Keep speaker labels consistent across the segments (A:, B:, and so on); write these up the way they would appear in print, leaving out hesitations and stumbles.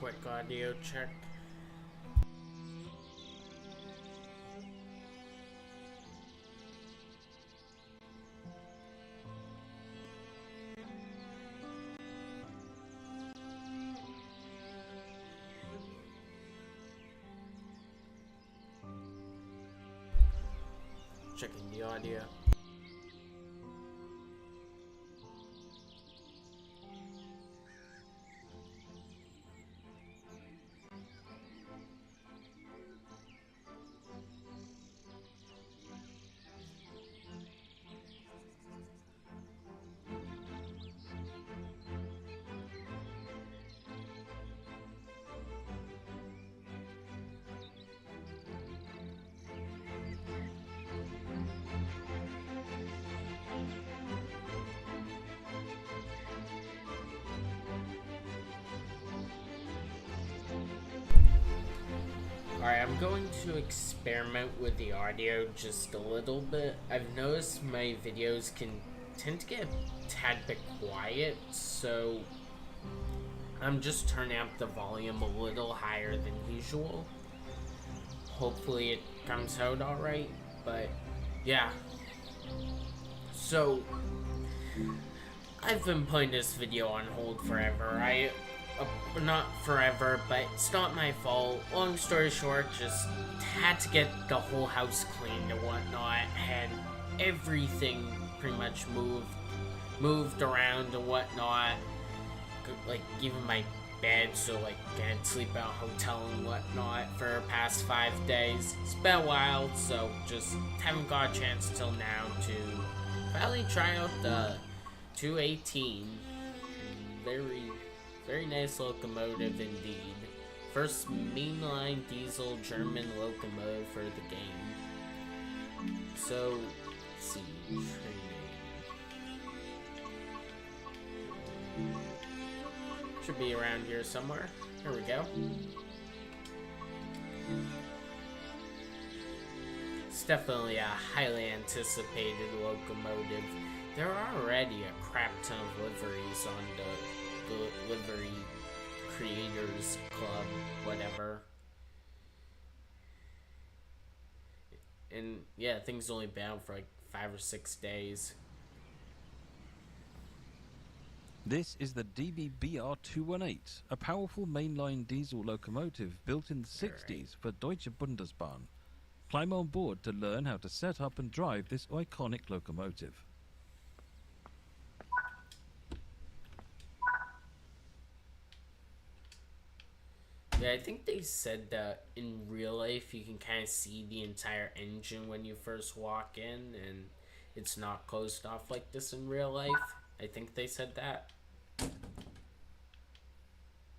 A: quick audio check. Checking the audio. Alright, I'm going to experiment with the audio just a little bit. I've noticed my videos can tend to get a tad bit quiet, so I'm just turning up the volume a little higher than usual. Hopefully it comes out alright, but yeah. So, I've been putting this video on hold forever. Not forever, but it's not my fault. Long story short, just had to get the whole house cleaned and whatnot. Had everything pretty much moved around and whatnot. Like, even my bed, so like I had to sleep at a hotel and whatnot for the past 5 days. It's been a while, so just haven't got a chance till now to finally try out the 218. Very nice locomotive indeed. First mainline diesel German locomotive for the game. So, let's see, training. Should be around here somewhere. Here we go. It's definitely a highly anticipated locomotive. There are already a crap ton of liveries on the Livery Creators Club, whatever. And yeah, things only been out for like 5 or 6 days.
B: This is the DBBR 218, a powerful mainline diesel locomotive built in the 60s for Deutsche Bundesbahn. Climb on board to learn how to set up and drive this iconic locomotive.
A: Yeah, I think they said that in real life you can kind of see the entire engine when you first walk in, and it's not closed off like this in real life. I think they said that.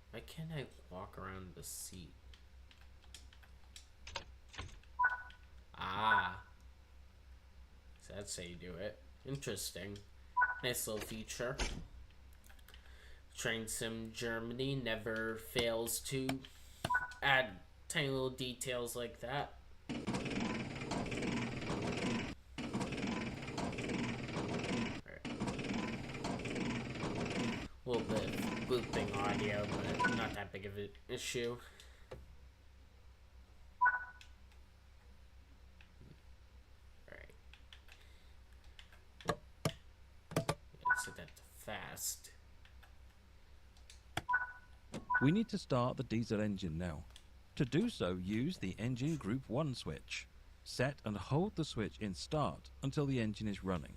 A: Why can't I walk around the seat? Ah. So that's how you do it. Interesting. Nice little feature. Train Sim Germany never fails to add tiny little details like that. Right. A little bit of booping audio, but not that big of an issue. Alright. Let's set that to fast.
B: We need to start the diesel engine now. To do so, use the engine group 1 switch. Set and hold the switch in start until the engine is running.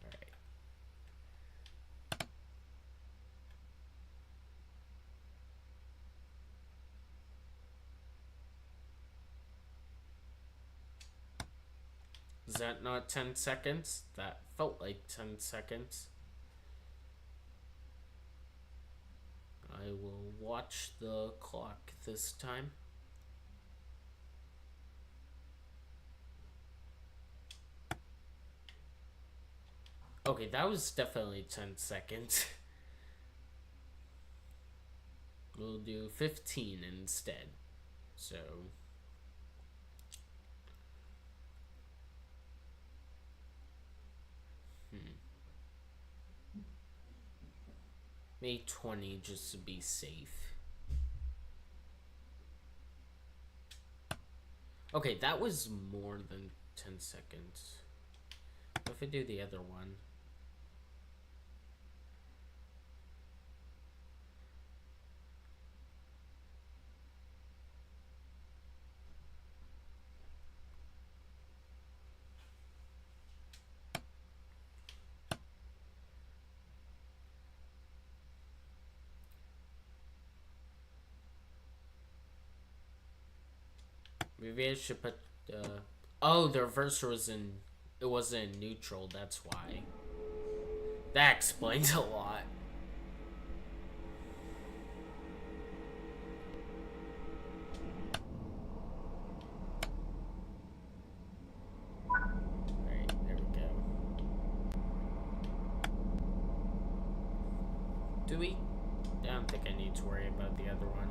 A: Alright. Is that not 10 seconds? That felt like 10 seconds. I will watch the clock this time. Okay, that was definitely 10 seconds. We'll do 15 instead. So... May 20 just to be safe. Okay, that was more than 10 seconds. What if I do the other one? Maybe I should put the... Oh, the reverser was in... It wasn't in neutral, that's why. That explains a lot. Alright, there we go. Do we? I don't think I need to worry about the other one.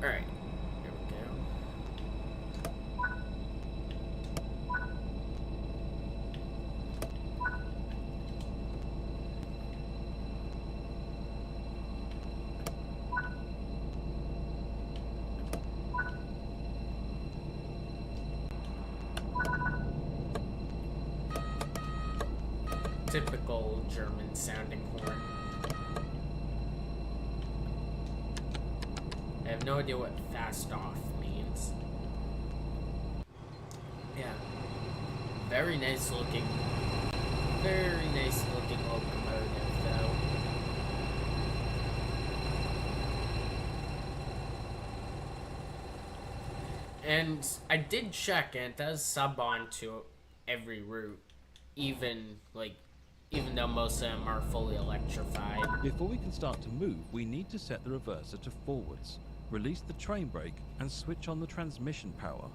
A: Alright, there we go. Typical German sounding horn. I have no idea what fast off means. Yeah. Very nice looking locomotive though. And I did check and it does sub onto every route. Even though most of them are fully electrified.
B: Before we can start to move, we need to set the reverser to forwards, release the train brake, and switch on the transmission power.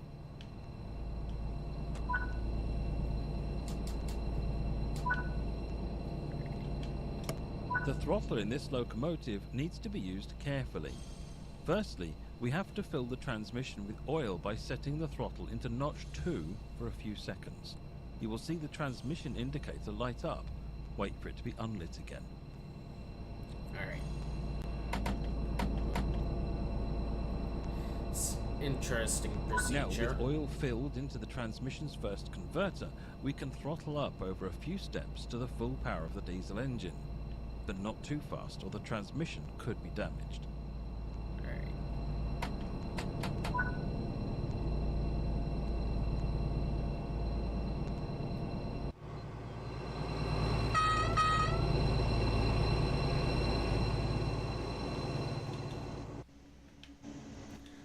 B: The throttle in this locomotive needs to be used carefully. Firstly, we have to fill the transmission with oil by setting the throttle into notch 2 for a few seconds. You will see the transmission indicator light up. Wait for it to be unlit again.
A: Alright. Interesting procedure.
B: Now, with oil filled into the transmission's first converter, we can throttle up over a few steps to the full power of the diesel engine. But not too fast, or the transmission could be damaged.
A: Alright.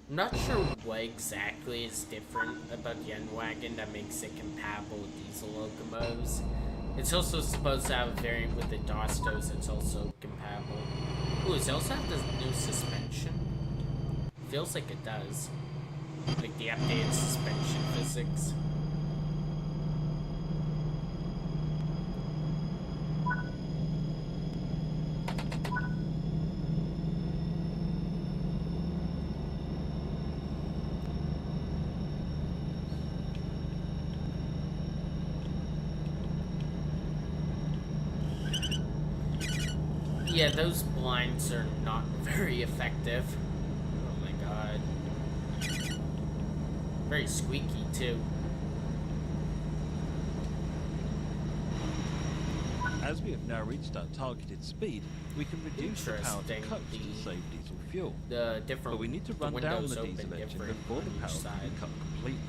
A: I'm not sure what exactly is different about the N-Wagon that makes it compatible with diesel locomotives. It's also supposed to have a variant with the Dostos that's also compatible. Ooh, does it also have this new suspension? Feels like it does. Like the updated suspension physics. Yeah, those blinds are not very effective. Oh my god. Very squeaky, too.
B: As we have now reached our targeted speed, we can reduce the power to coast to save diesel fuel. But we need to run down the diesel engine before the power can be cut completely.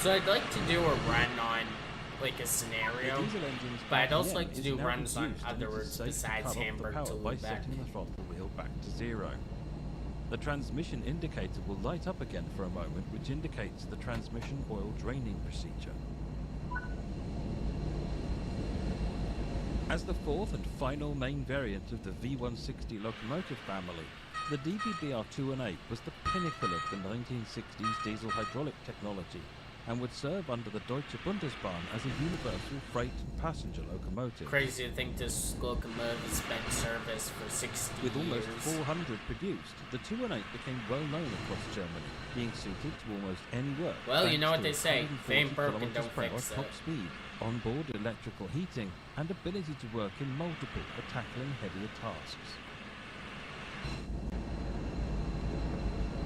A: So I'd like to do a run on, like, a scenario, but I'd also like to do runs on other routes besides Hamburg to
B: by
A: Lubeck.
B: setting the throttle wheel back to 0. The transmission indicator will light up again for a moment, which indicates the transmission oil draining procedure. As the fourth and final main variant of the V160 locomotive family, the DBBR218 was the pinnacle of the 1960s diesel hydraulic technology and would serve under the Deutsche Bundesbahn as a universal freight and passenger locomotive.
A: Crazy to think this locomotive has been in service for 60
B: With
A: years.
B: almost 400 produced, the 218 became well known across Germany, being suited to almost any work.
A: Well, you know what
B: thanks
A: they
B: to
A: say,
B: its
A: if it ain't
B: 140
A: broken, don't
B: kilometers
A: fix
B: per hour
A: it.
B: top speed, onboard electrical heating, and ability to work in multiple or tackling heavier tasks.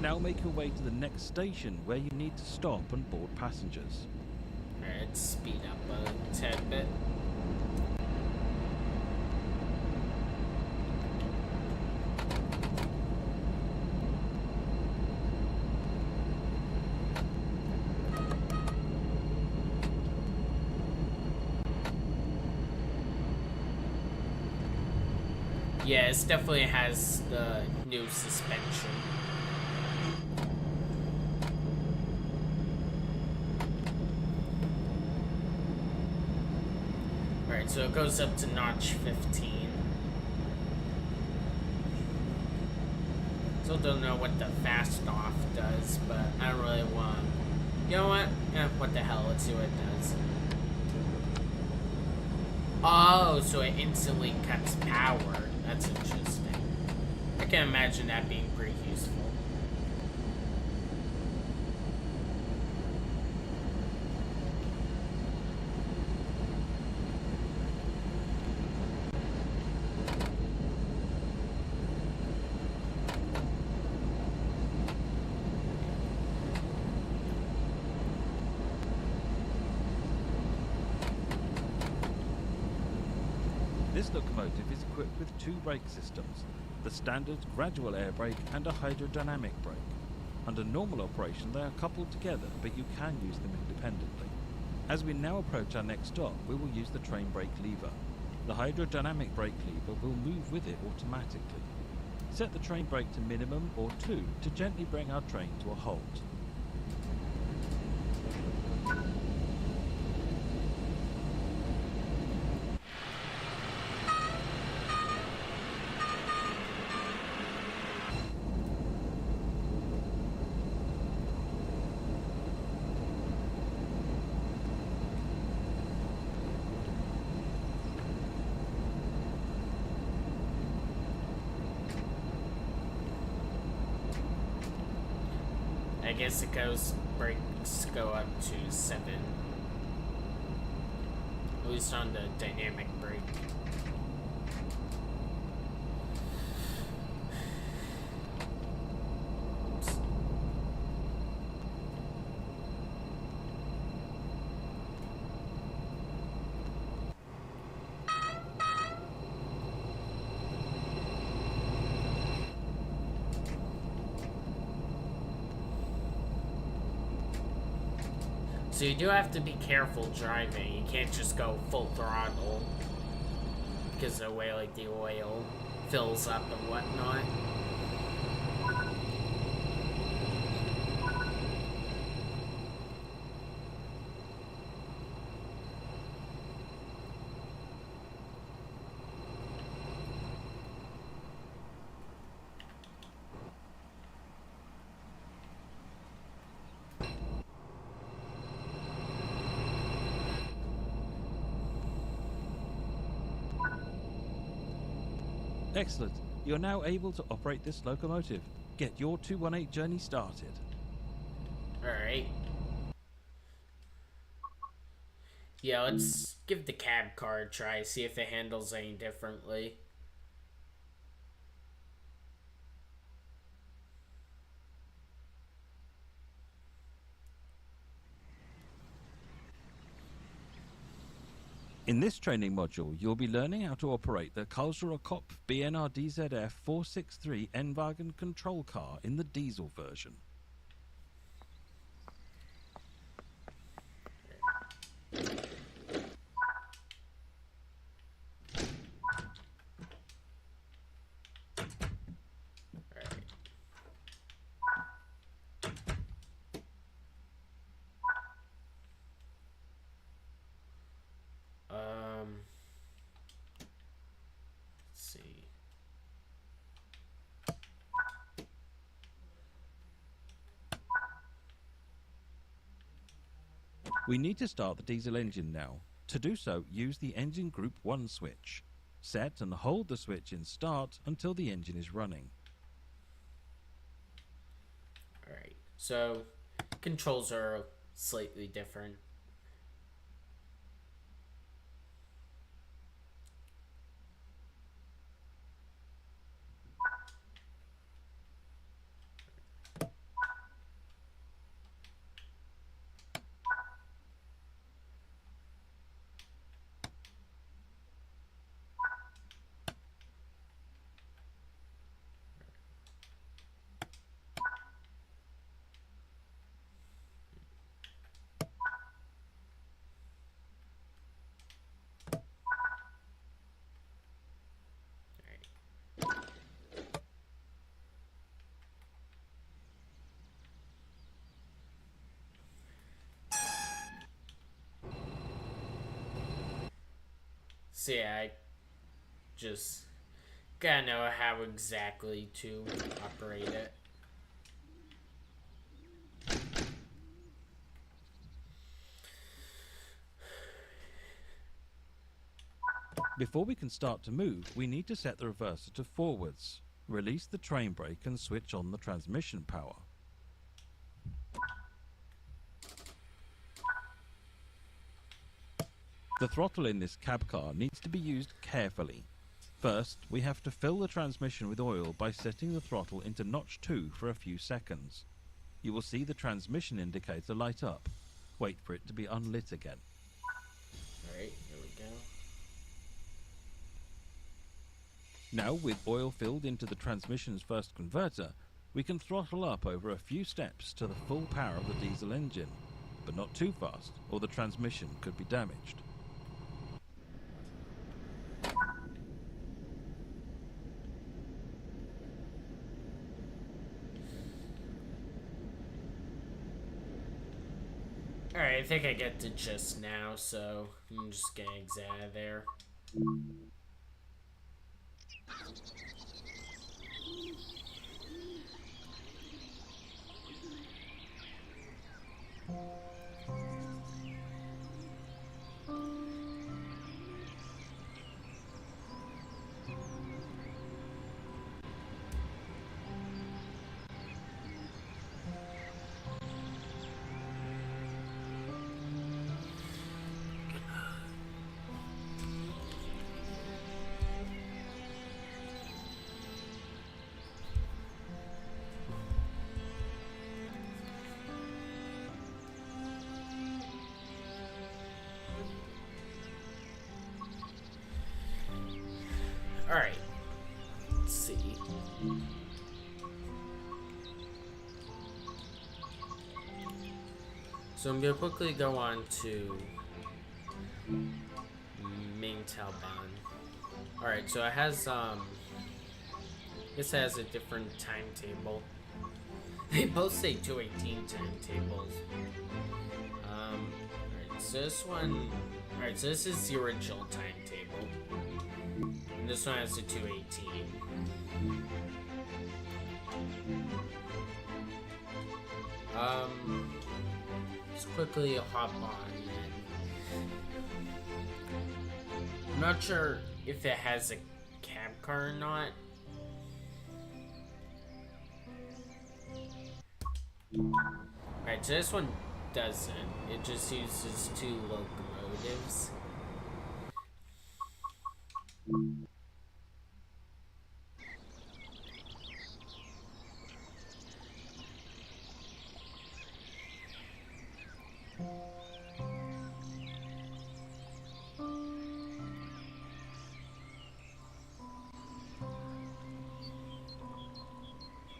B: Now make your way to the next station where you need to stop and board passengers.
A: Alright, let's speed up a tad bit. Yeah, it definitely has the new suspension. Alright, so it goes up to notch 15. Still don't know what the fast off does, but I don't really want. You know what? What the hell? Let's see what it does. Oh, so it instantly cuts power. That's interesting. I can imagine that being pretty useful.
B: This locomotive is equipped with two brake systems, the standard gradual air brake and a hydrodynamic brake. Under normal operation they are coupled together, but you can use them independently. As we now approach our next stop, we will use the train brake lever. The hydrodynamic brake lever will move with it automatically. Set the train brake to minimum or 2 to gently bring our train to a halt.
A: I guess it goes, brakes go up to 7. At least on the dynamic brake. Oops. So you do have to be careful driving. You can't just go full throttle because of the way like the oil fills up and whatnot.
B: Excellent. You're now able to operate this locomotive. Get your 218 journey started.
A: Alright. Yeah, let's give the cab car a try, see if it handles any differently.
B: In this training module, you'll be learning how to operate the Karlsruher Kopf BNR-DZF 463 N-Wagen control car in the diesel version. We need to start the diesel engine now. To do so, use the engine group 1 switch. Set and hold the switch in start until the engine is running.
A: Alright, so controls are slightly different. So yeah, I just gotta know how exactly to operate it.
B: Before we can start to move, we need to set the reverser to forwards. Release the train brake and switch on the transmission power. The throttle in this cab car needs to be used carefully. First, we have to fill the transmission with oil by setting the throttle into notch 2 for a few seconds. You will see the transmission indicator light up. Wait for it to be unlit again.
A: Alright, here we go.
B: Now, with oil filled into the transmission's first converter, we can throttle up over a few steps to the full power of the diesel engine, but not too fast, or the transmission could be damaged.
A: Alright, I think I get the gist now, so I'm just gonna exit out of there. Alright. Let's see. So I'm gonna quickly go on to Mainline. Alright, so it has this has a different timetable. They both say 218 timetables. Alright, so this one, alright, so this is the original timetable. And this one has the 218. Let's quickly hop on and I'm not sure if it has a cab car or not. Alright, so this one doesn't. It just uses 2 locomotives.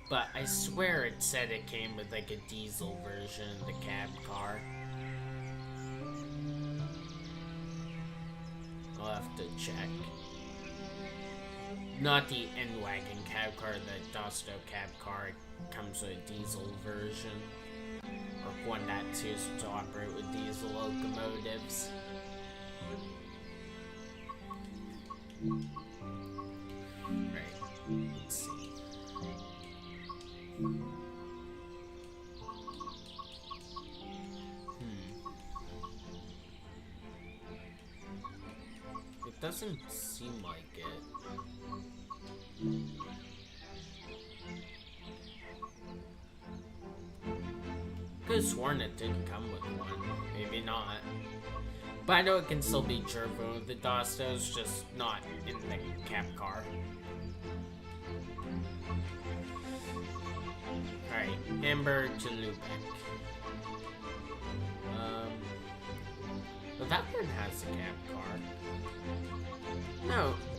A: But I swear it said it came with like a diesel version of the cab car. I'll have to check. Not the N-Wagon cab car, the Dosto cab car comes with a diesel version. Or one that's used to operate with diesel locomotives. Right, let's see. doesn't seem like it. Could have sworn it did come with one. Maybe not. But I know it can still be Jervo. The Dostos, just not in the cab car. Alright, Amber to Lubeck. Well, that one has a cab car.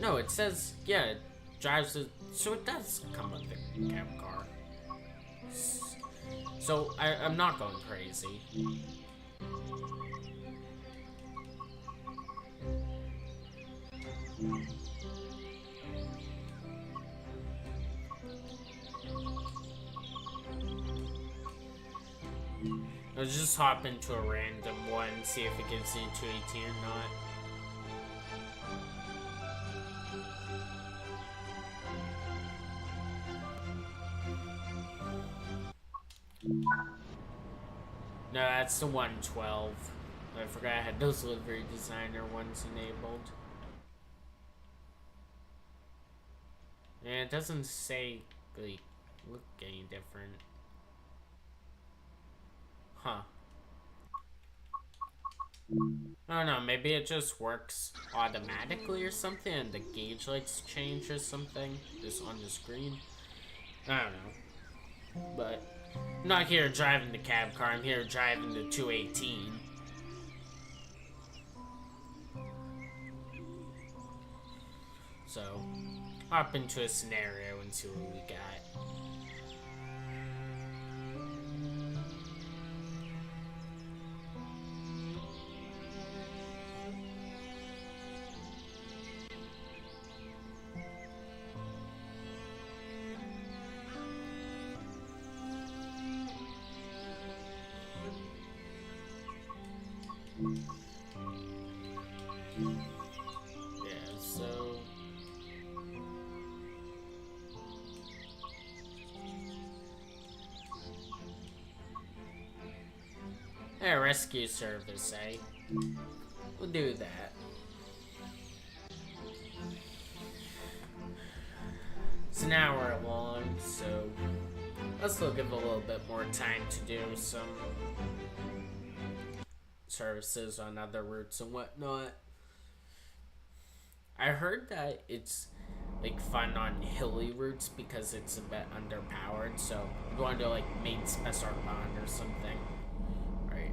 A: No, it says, yeah, it drives it, so it does come with the cab car. So, I'm not going crazy. I'll just hop into a random one, see if it gives me 218 or not. No, that's the 112. I forgot I had those livery designer ones enabled. And it doesn't say, like, look any different. Huh. I don't know, maybe it just works automatically or something and the gauge lights change or something just on the screen. I don't know. But I'm not here driving the cab car, I'm here driving the 218. So, hop into a scenario and see what we got. Yeah, so yeah, rescue service, eh? We'll do that. It's an hour long, so let's still give a little bit more time to do some services on other routes and whatnot. I heard that it's like fun on hilly routes because it's a bit underpowered, so I'm going to like Main Spessart Bond or something. Alright,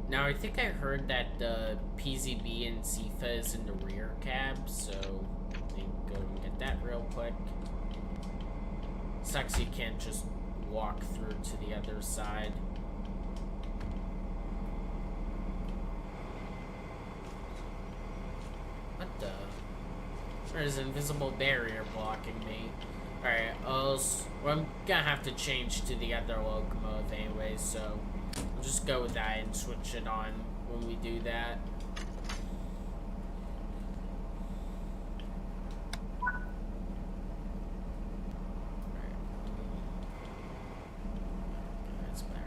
A: now, I think I heard that the PZB and Sifa is in the rear cab, so let me go and get that real quick. Sucks you can't just walk through to the other side. What the? There's an invisible barrier blocking me. Alright, well, I'm gonna have to change to the other locomotive anyway, so we'll just go with that and switch it on when we do that. That's better.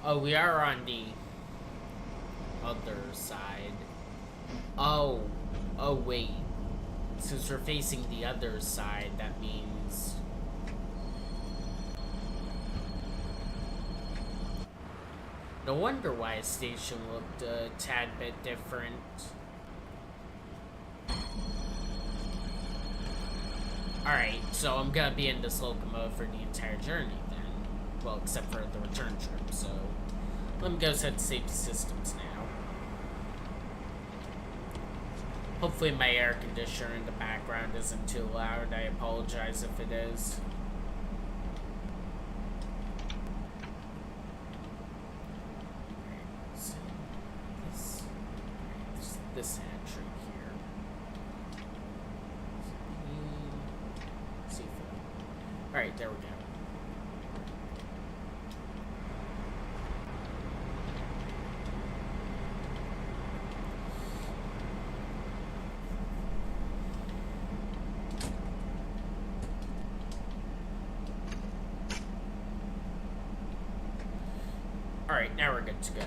A: Oh, we are on the other side. Oh, wait. Since we're facing the other side, that means... No wonder why his station looked a tad bit different. Alright, so I'm gonna be in this locomotive for the entire journey then. Well, except for the return trip, so let me go set safety systems now. Hopefully my air conditioner in the background isn't too loud. I apologize if it is. So this entry here. Alright, there we go. Alright, now we're good to go.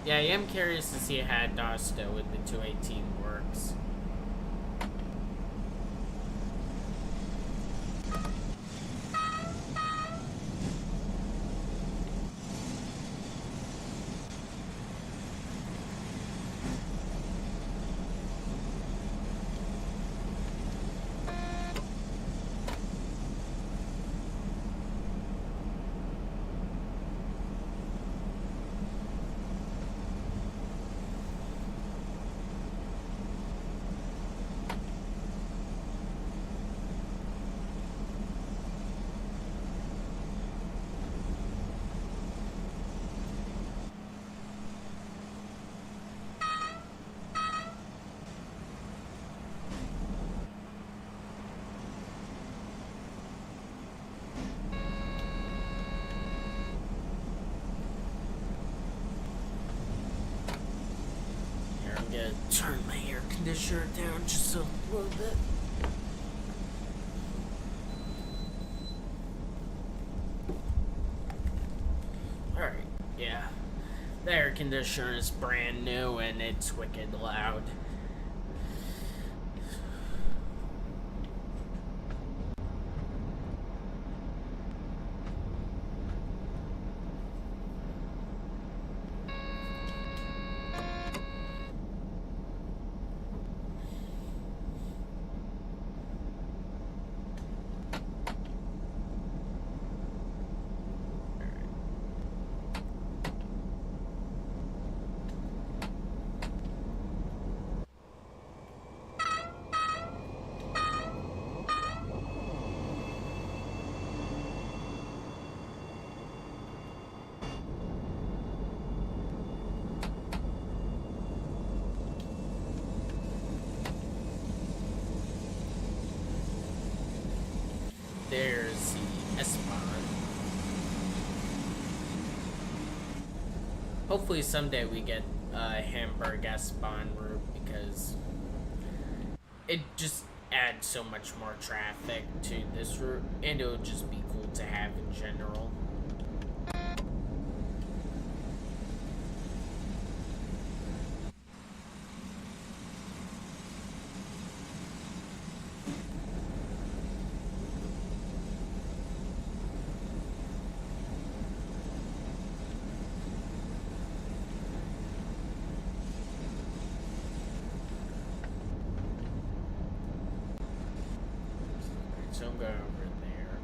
A: Yeah, I am curious to see how Dosto with the 218 works. I'm gonna turn my air conditioner down just a little bit. Alright, yeah. The air conditioner is brand new and it's wicked loud. There's the S-Bahn. Hopefully someday we get Hamburg S-Bahn route because it just adds so much more traffic to this route and it would just be cool to have in general. So I'm going over there.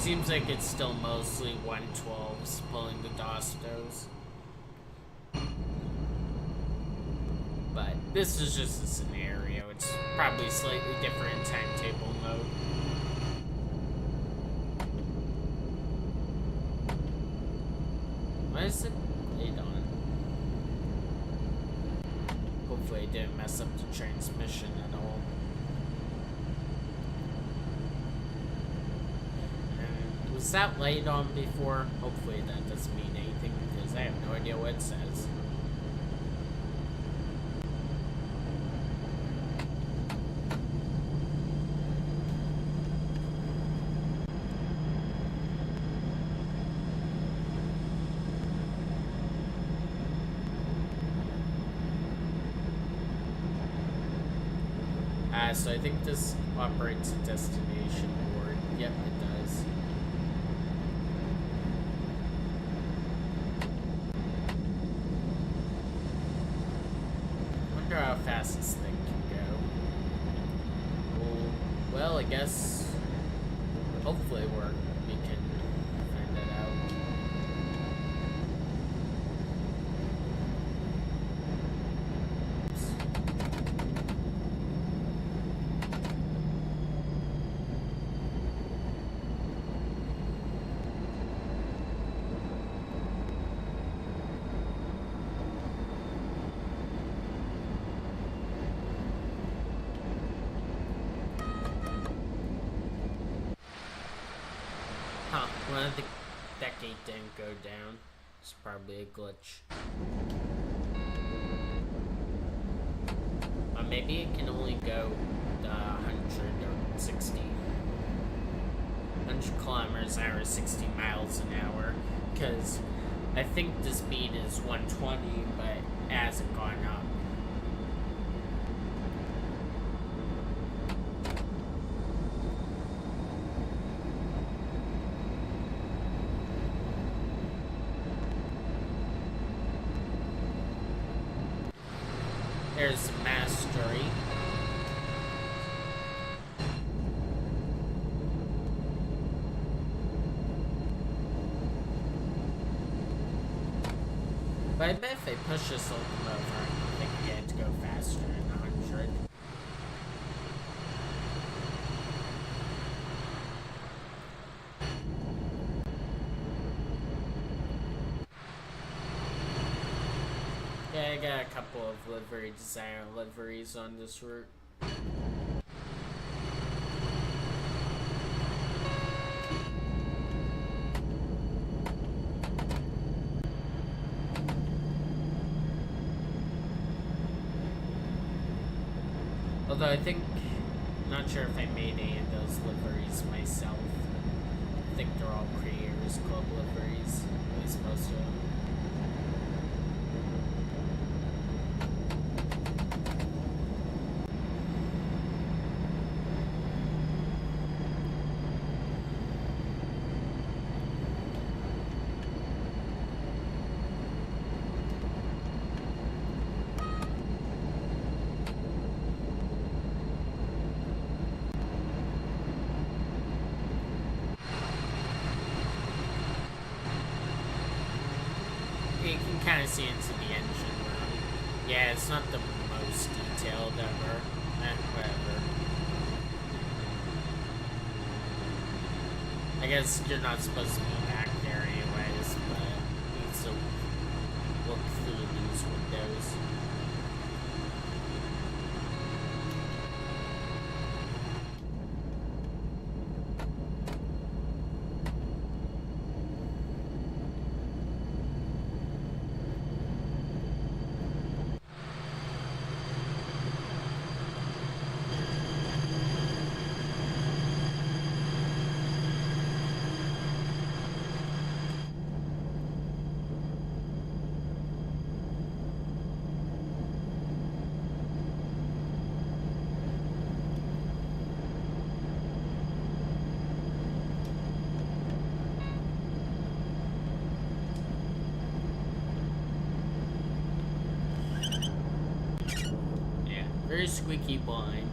A: seems like it's still mostly 112s pulling the Dostos. But this is just a scenario. It's probably slightly different timetable mode. Why is it late on? Hopefully it didn't mess up the transmission at all. And was that light on before? Hopefully that doesn't mean anything because I have no idea what it says. So I think this operates a destination board. Yep, it does. Wonder how fast this thing can go. Well, I guess hopefully we can find that out. Well, that gate didn't go down. It's probably a glitch. Or maybe it can only go 100 or 60. 100 kilometers an hour, 60 miles an hour. Because I think the speed is 120, but it hasn't gone up. There's mastery. But I bet if I push this locomotive, I think we get to go faster than 100. Yeah, I got a couple of livery designer liveries on this route. Although I think, not sure if I made any of those liveries myself. I think they're all Creators Club liveries, at least most of them. You can kind of see into the engine room. Yeah, it's not the most detailed ever. Whatever. I guess you're not supposed to be back there anyways, but you can still look through these windows. Very squeaky blind.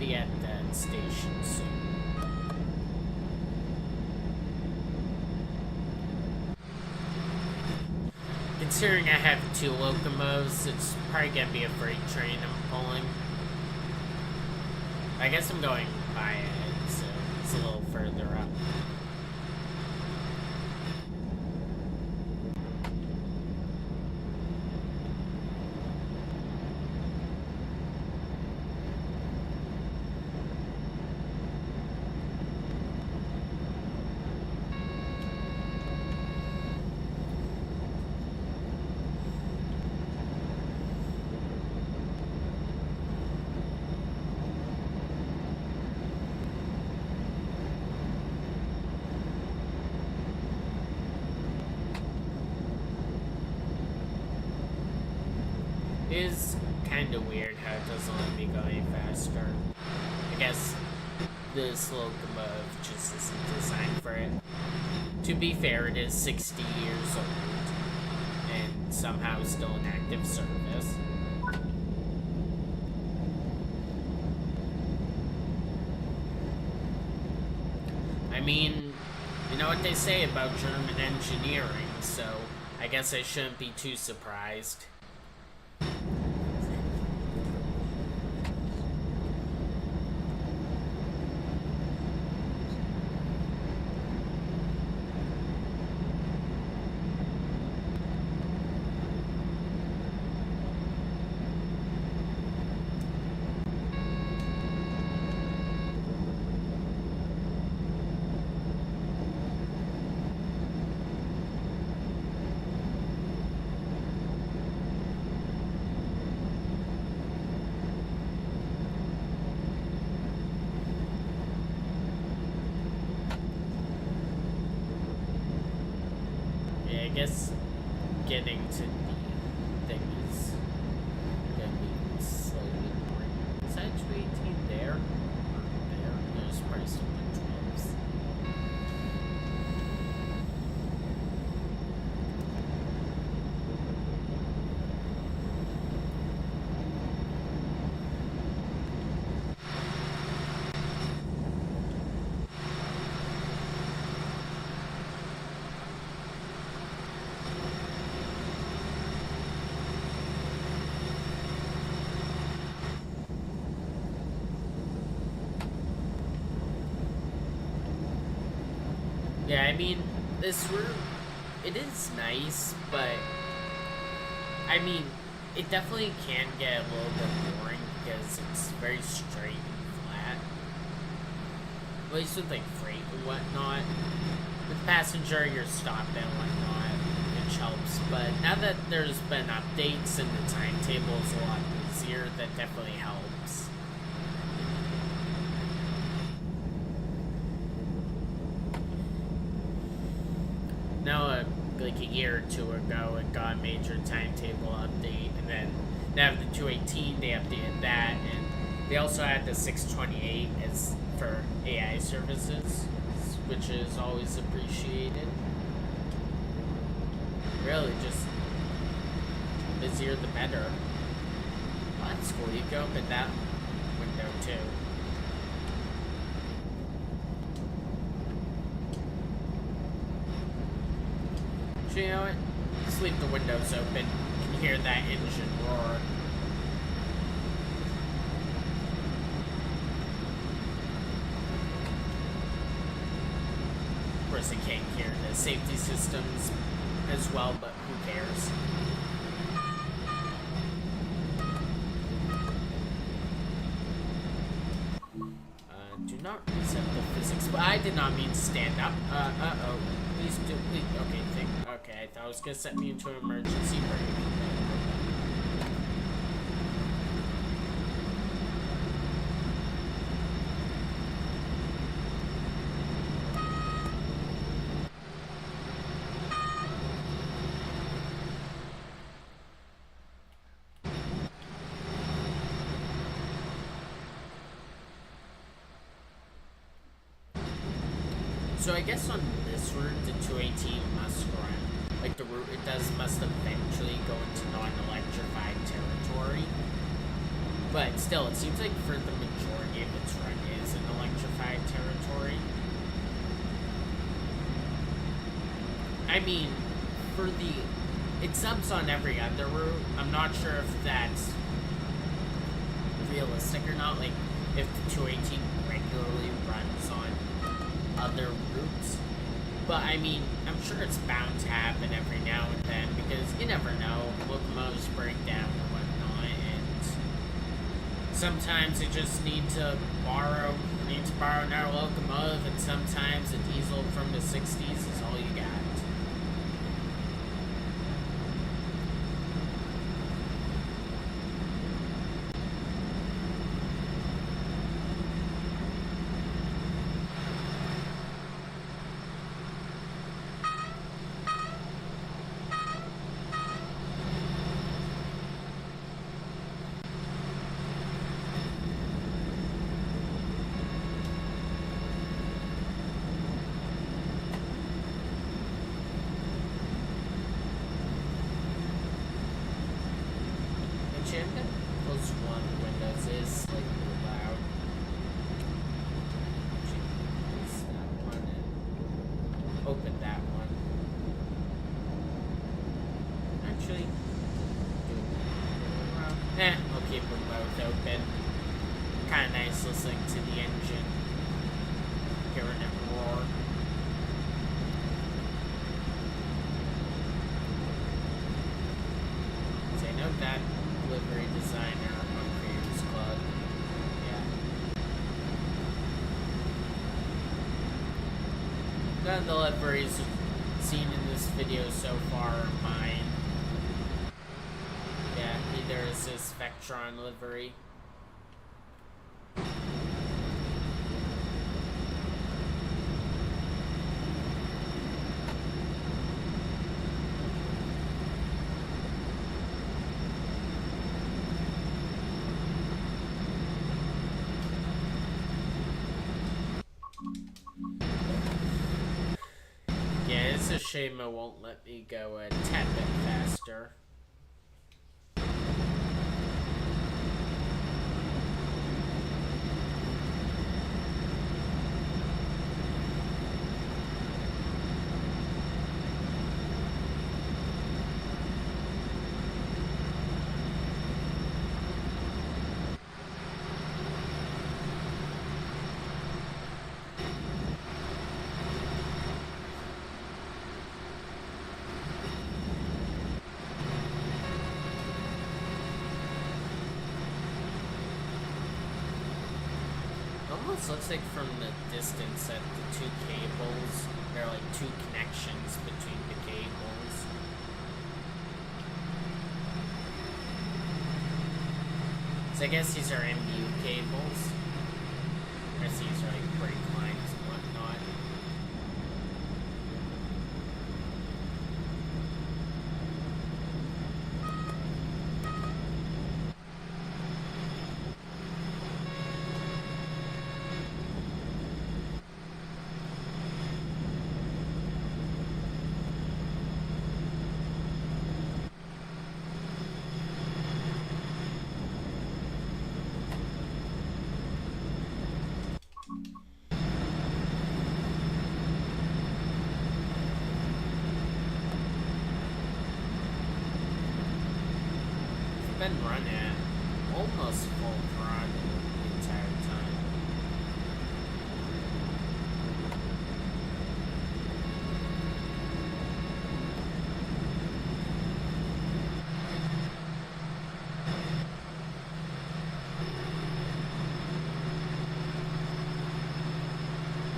A: be at that station soon. Considering I have 2 locomotives, it's probably gonna be a freight train I'm pulling. I guess I'm going by it, so it's a little further up. It is kind of weird how it doesn't let me go any faster. I guess this locomotive just isn't designed for it. To be fair, it is 60 years old and somehow still in active service. I mean, you know what they say about German engineering, so I guess I shouldn't be too surprised. I guess getting to the thing is gonna be slightly boring. Is that 218 there? Or there? There's probably some 112s. Yeah, I mean, this route, it is nice, but, I mean, it definitely can get a little bit boring because it's very straight and flat. At least with, like, freight and whatnot. With passenger, you're stopped and whatnot, which helps. But now that there's been updates and the timetable is a lot easier, that definitely helps. Now, like a year or 2 ago, it got a major timetable update, and then now the 218, they updated that, and they also had the 628 as for AI services, which is always appreciated. Really, just busier the better. Well, that's cool. You can open that window too. So you know what? Just leave the windows open. You can hear that engine roar. Of course, I can't hear the safety systems as well, but who cares? Do not reset the physics. But I did not mean to stand up. Uh-oh. Please do, please. Okay, I thought it was gonna set me into an emergency brake. So I guess on this route, the 218 must run. Like the route it does must eventually go into non-electrified territory. But still, it seems like for the majority of its run is in electrified territory. I mean, it subs on every other route. I'm not sure if that's realistic or not, like if the 218 regularly runs on other routes. But I mean, I'm sure it's bound to happen every now and then because you never know, locomotives break down or whatnot, and sometimes you just need to borrow another locomotive, and sometimes a diesel from the 60s is all you got. Close one of the windows is slightly loud. Close that one and open that one. Actually, I'll keep them both open. Kind of nice listening to the engine, hearing it roar. So I know that livery designer on Creators Club. Yeah. None of the liveries seen in this video so far are mine. Yeah, neither is this Vectron livery. Yeah, it's a shame it won't let me go a tad bit faster. Almost looks like from the distance that the two cables, there are like two connections between the cables. So I guess these are MBU cables. I guess these are like brake lines and whatnot. Been running almost full throttle the entire time.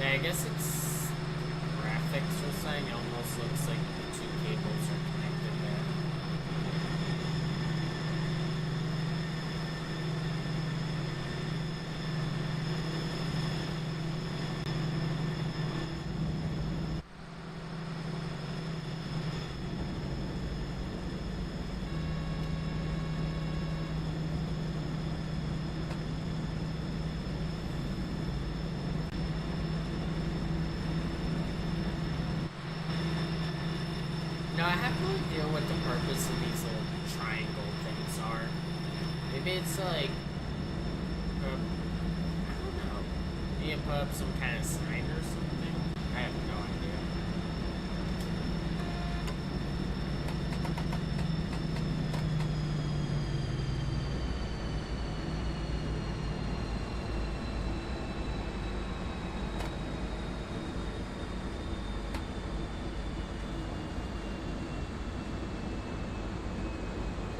A: Yeah, I guess it's graphics or something. It almost looks like the two cables are connected there. No, I have no idea what the purpose of these little triangle things are. Maybe it's like I don't know. You put up some kind of sign or something? I have no idea.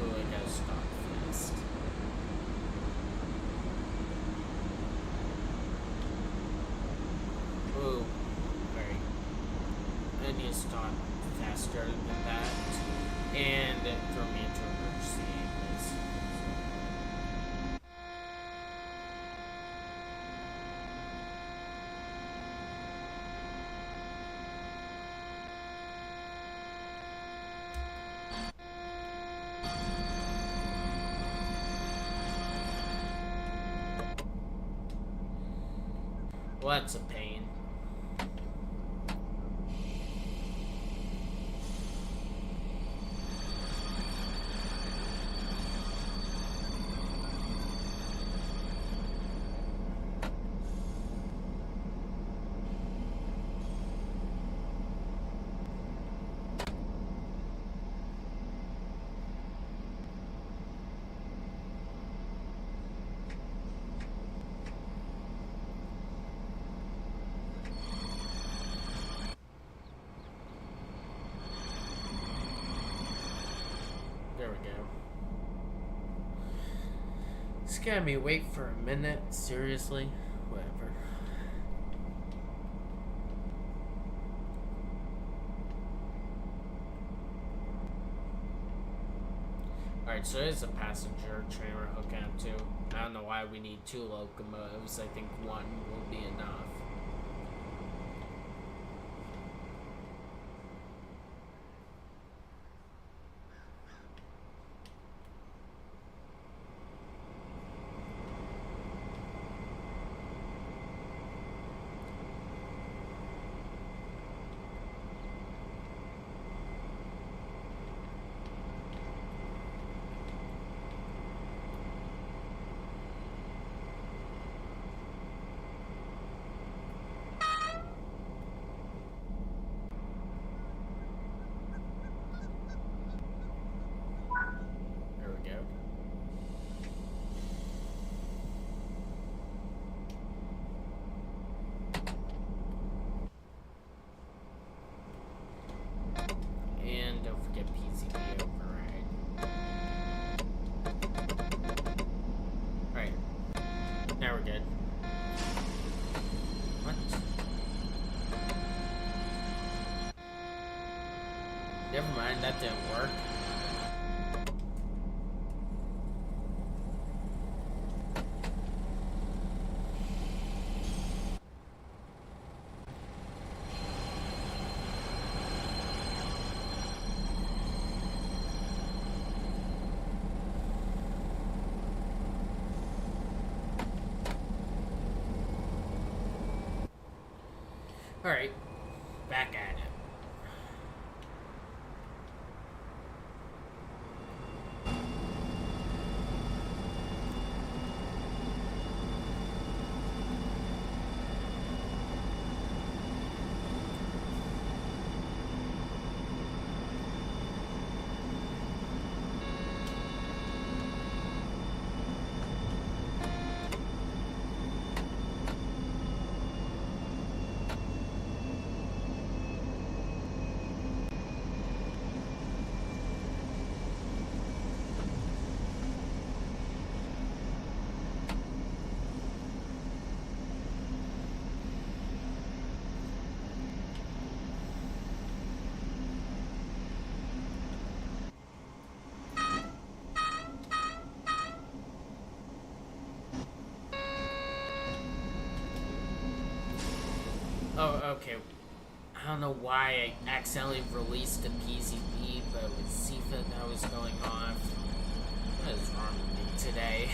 A: Oh, I gotta stop fast. Oh, alright. I need to stop faster than that. And throw me into emergency angles. Well, that's a pain. There we go. Scare me, wait for a minute. Seriously? Whatever. Alright, so there's a passenger train we're hooking up to. I don't know why we need 2 locomotives. I think 1 will be enough. There we go. And don't forget PCB override. Alright. Now we're good. What? Never mind, that didn't work. Alright, back at it. Oh, okay. I don't know why I accidentally released the PCB, but with CFA that was going off. What is wrong with me today?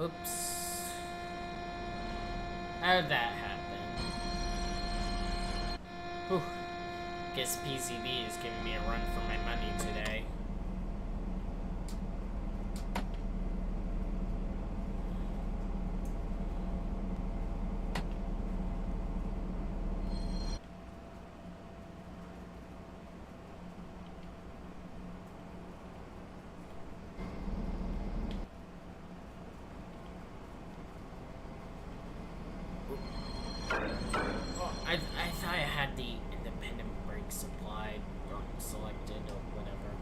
A: Oops. How did that happen? Whew. Guess PCB is giving me a run for my money today. I thought I had the independent brake supply selected or whatever.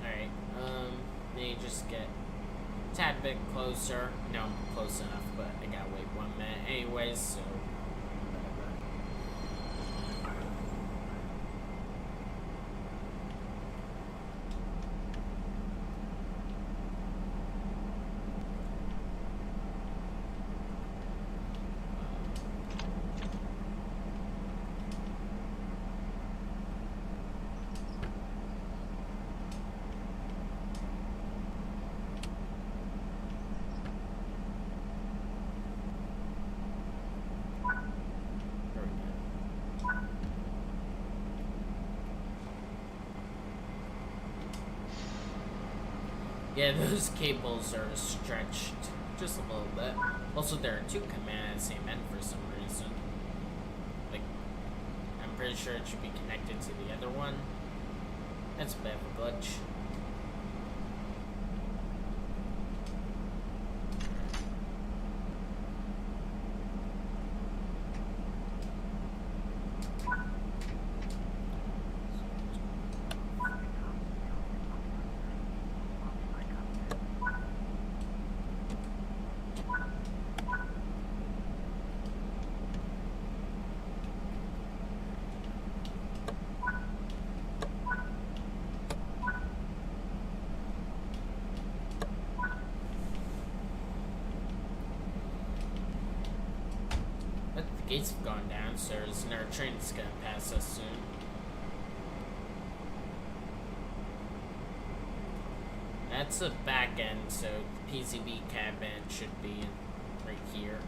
A: Alright, let me just get a tad bit closer. No, I'm close enough, but I gotta wait 1 minute anyways, so yeah, those cables are stretched just a little bit. Also, there are 2 coming at the same end for some reason. Like, I'm pretty sure it should be connected to the other one. That's a bit of a glitch. Gates have gone down, so there's another train that's gonna pass us soon. That's the back end, so the PCB cabin should be right here.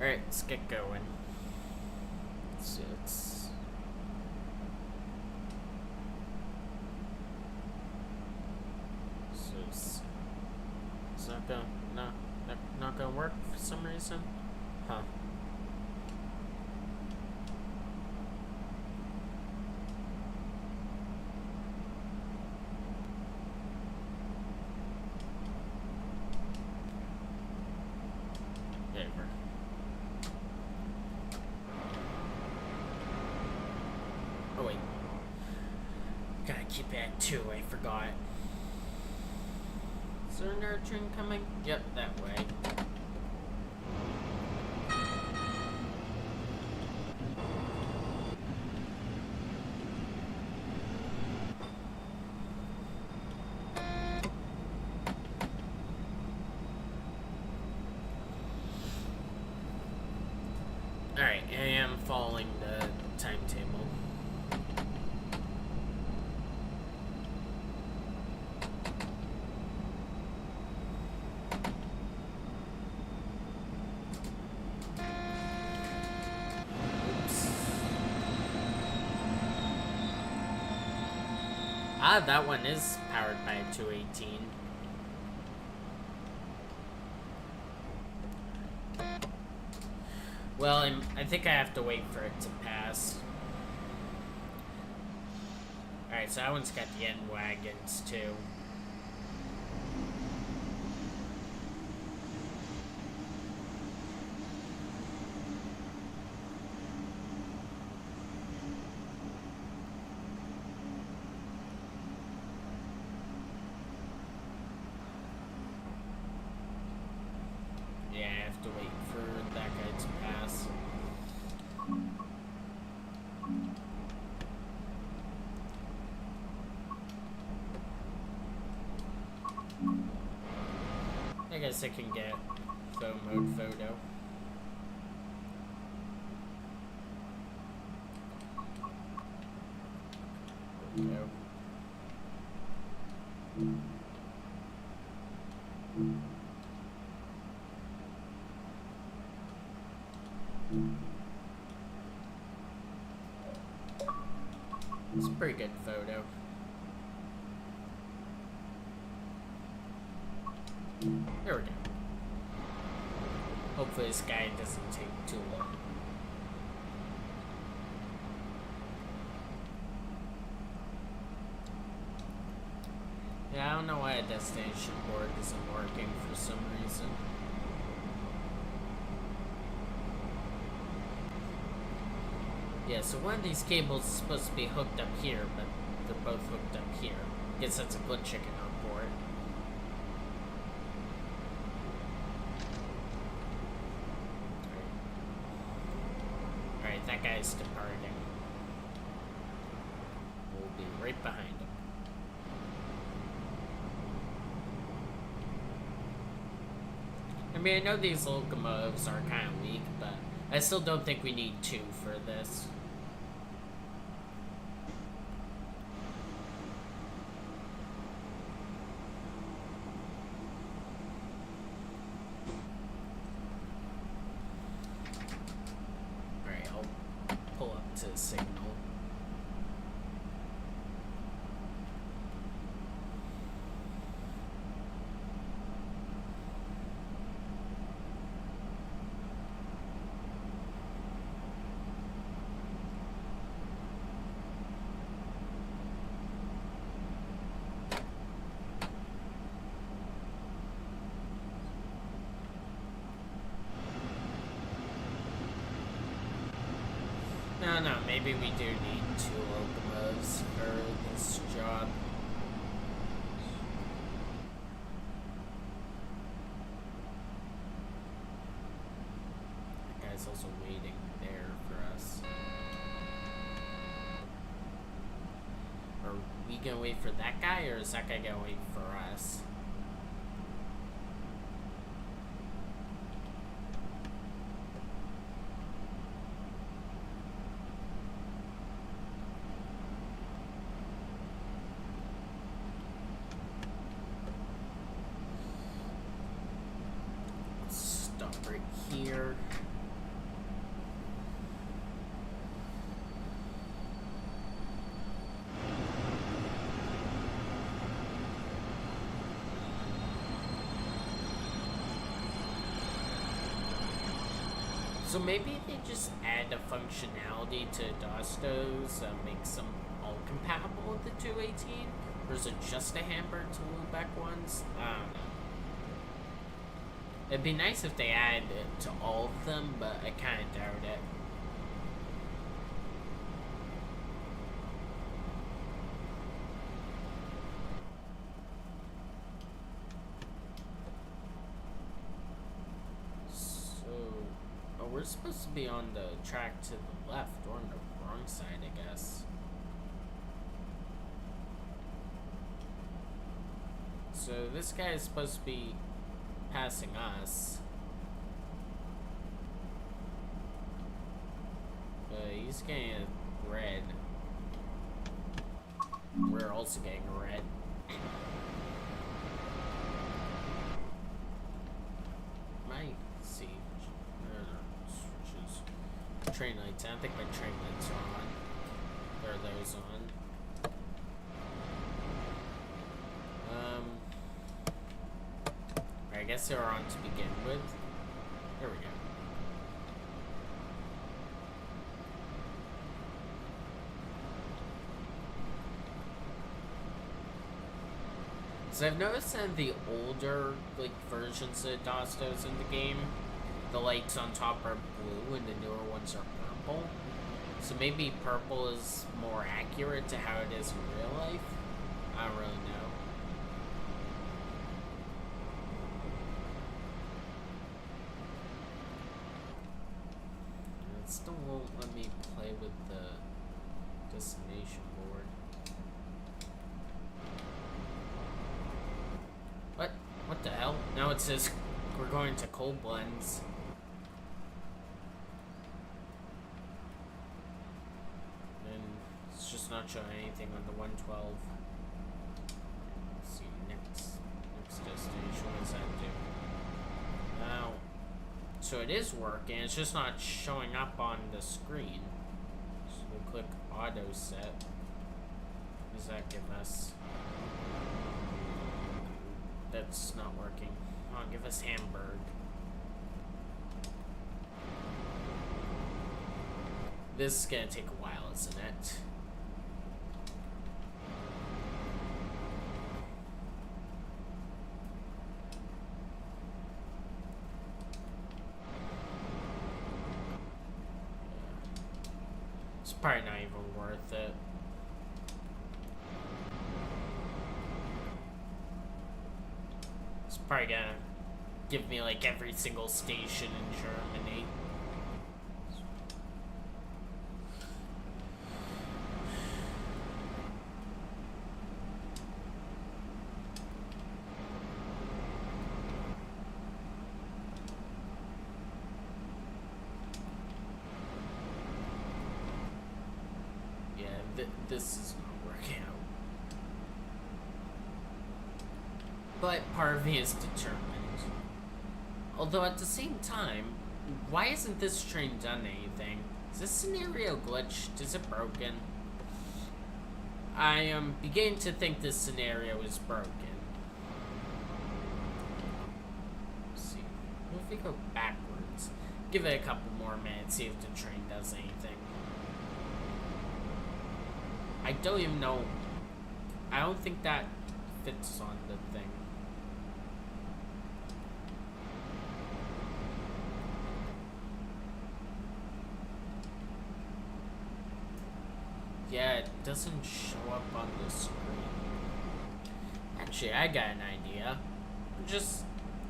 A: Alright, let's get going. So it's not gonna work for some reason? Huh. Oh wait. Gotta keep it at 2, I forgot. Is there another train coming? Yep, that way. Alright, I am following the timetable. Oops. Ah, that one is powered by a 218. Well, I think I have to wait for it to pass. Alright, so that one's got the end wagons too. Yeah, I have to wait for that guy to pass. I guess I can get phone mode photo. There we go. It's a pretty good photo. There we go. Hopefully this guy doesn't take too long. Yeah, I don't know why a destination board isn't working for some reason. Yeah, so one of these cables is supposed to be hooked up here, but they're both hooked up here. Guess that's a good chicken on board. Alright, that guy's departing. We'll be right behind him. I mean, I know these locomotives are kind of weak, but I still don't think we need two for this. Alright, I'll pull up to signal. No, maybe we do need two locomotives for this job. That guy's also waiting there for us. Are we gonna wait for that guy, or is that guy gonna wait for us? Right here. So maybe they just add a functionality to Dostos that makes them all compatible with the 218? Or is it just a Hamburg to Lubeck ones? I don't know. It'd be nice if they add it to all of them, but I kind of doubt it. So, oh, we're supposed to be on the track to the left, or on the wrong side, I guess. So this guy is supposed to be passing us. But he's getting a red. We're also getting a red. Might see. Switches. Train lights. I don't think my train lights are on. Or are those on? guess they were on to begin with. There we go. So I've noticed that the older versions of Dostos in the game, the lights on top are blue and the newer ones are purple. So maybe purple is more accurate to how it is in real life. I don't really know. It still won't let me play with the destination board. What the hell? Now it says we're going to cold blends. And it's just not showing anything on the 112. Let's see, next destination, what does that do? Now, so it is working, it's just not showing up on the screen. So we'll click auto set. What does that give us? That's not working. Come on, give us Hamburg. This is gonna take a while, isn't it? It's probably not even worth it. Probably gonna give me like every single station in Germany. Yeah, this is not working out. But part of me is determined. Although at the same time, why isn't this train done anything? Is this scenario glitched? Is it broken? I am beginning to think this scenario is broken. Let's see. What if we go backwards? Give it a couple more minutes, see if the train does anything. I don't even know. I don't think that fits on the thing. Yeah, it doesn't show up on the screen. Actually, I got an idea.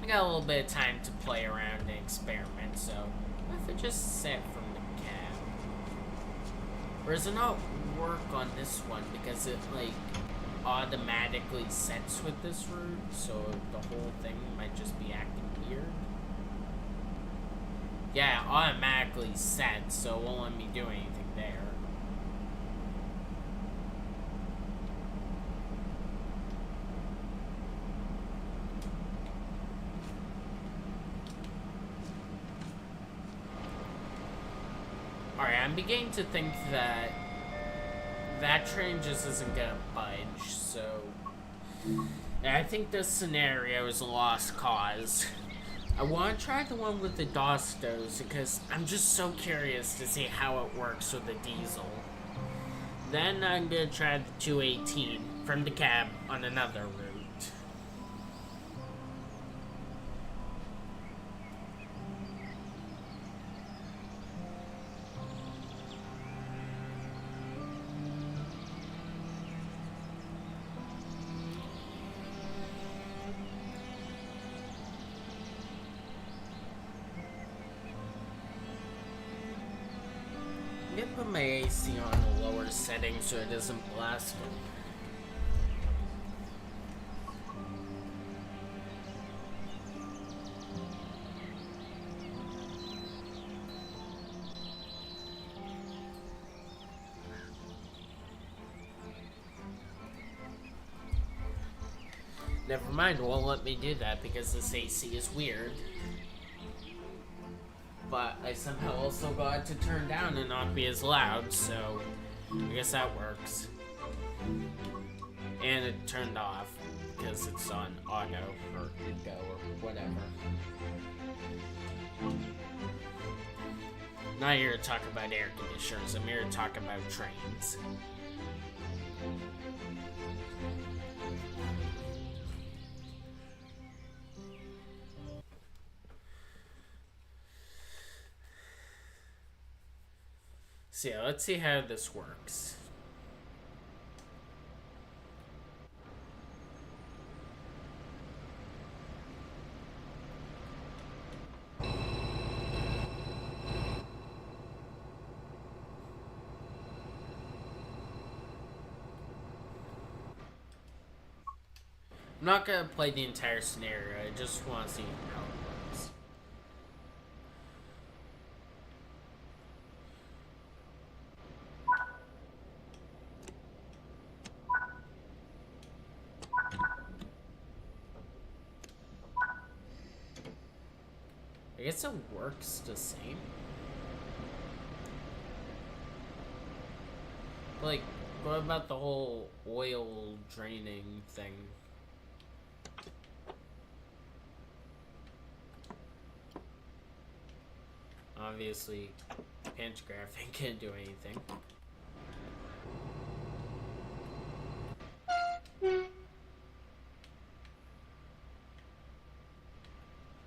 A: I got a little bit of time to play around and experiment, so what if I just set from the cab? Or does it not work on this one because it, like, automatically sets with this route, so the whole thing might just be acting weird? Yeah, it automatically sets, so it won't let me do anything there. Alright, I'm beginning to think that that train just isn't gonna budge, so I think this scenario is a lost cause. I want to try the one with the Dostos because I'm just so curious to see how it works with the diesel. Then I'm gonna try the 218 from the cab on another route. I'm gonna put my AC on a lower setting so it doesn't blast me. Never mind, it won't let me do that because this AC is weird. But I somehow also got it to turn down and not be as loud, so I guess that works. And it turned off. because it's on auto or go or whatever. Not here to talk about air conditioners, I'm here to talk about trains. So yeah, let's see how this works. I'm not gonna play the entire scenario, I just want to see how it works. I guess it works the same. Like, what about the whole oil draining thing? Obviously, pantograph ain't gonna do anything.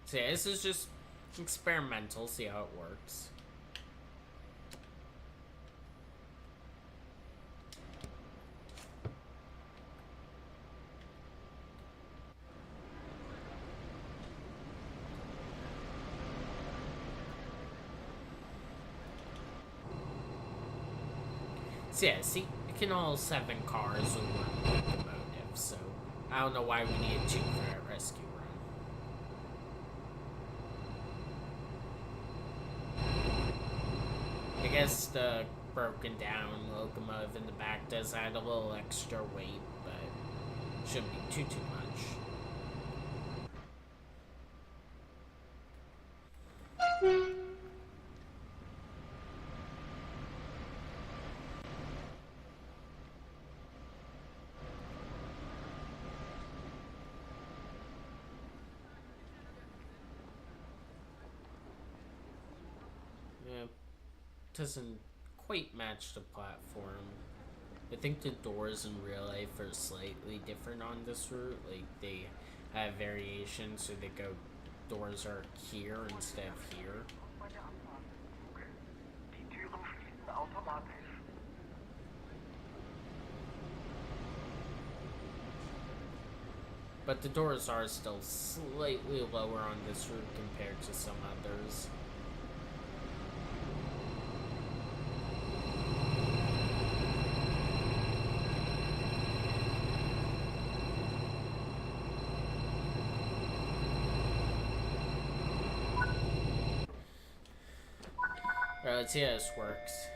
A: So yeah, this is just experimental, see how it works. So yeah, see, it can all 7 cars with 1 locomotive, so I don't know why we needed 2 for that rescue run. I guess the broken down locomotive in the back does add a little extra weight, but shouldn't be too much. Yeah, doesn't quite match the platform. I think the doors in real life are slightly different on this route. Like, they have variations, so they go, doors are here instead of here. But the doors are still slightly lower on this route compared to some others. Alright, let's see how this works.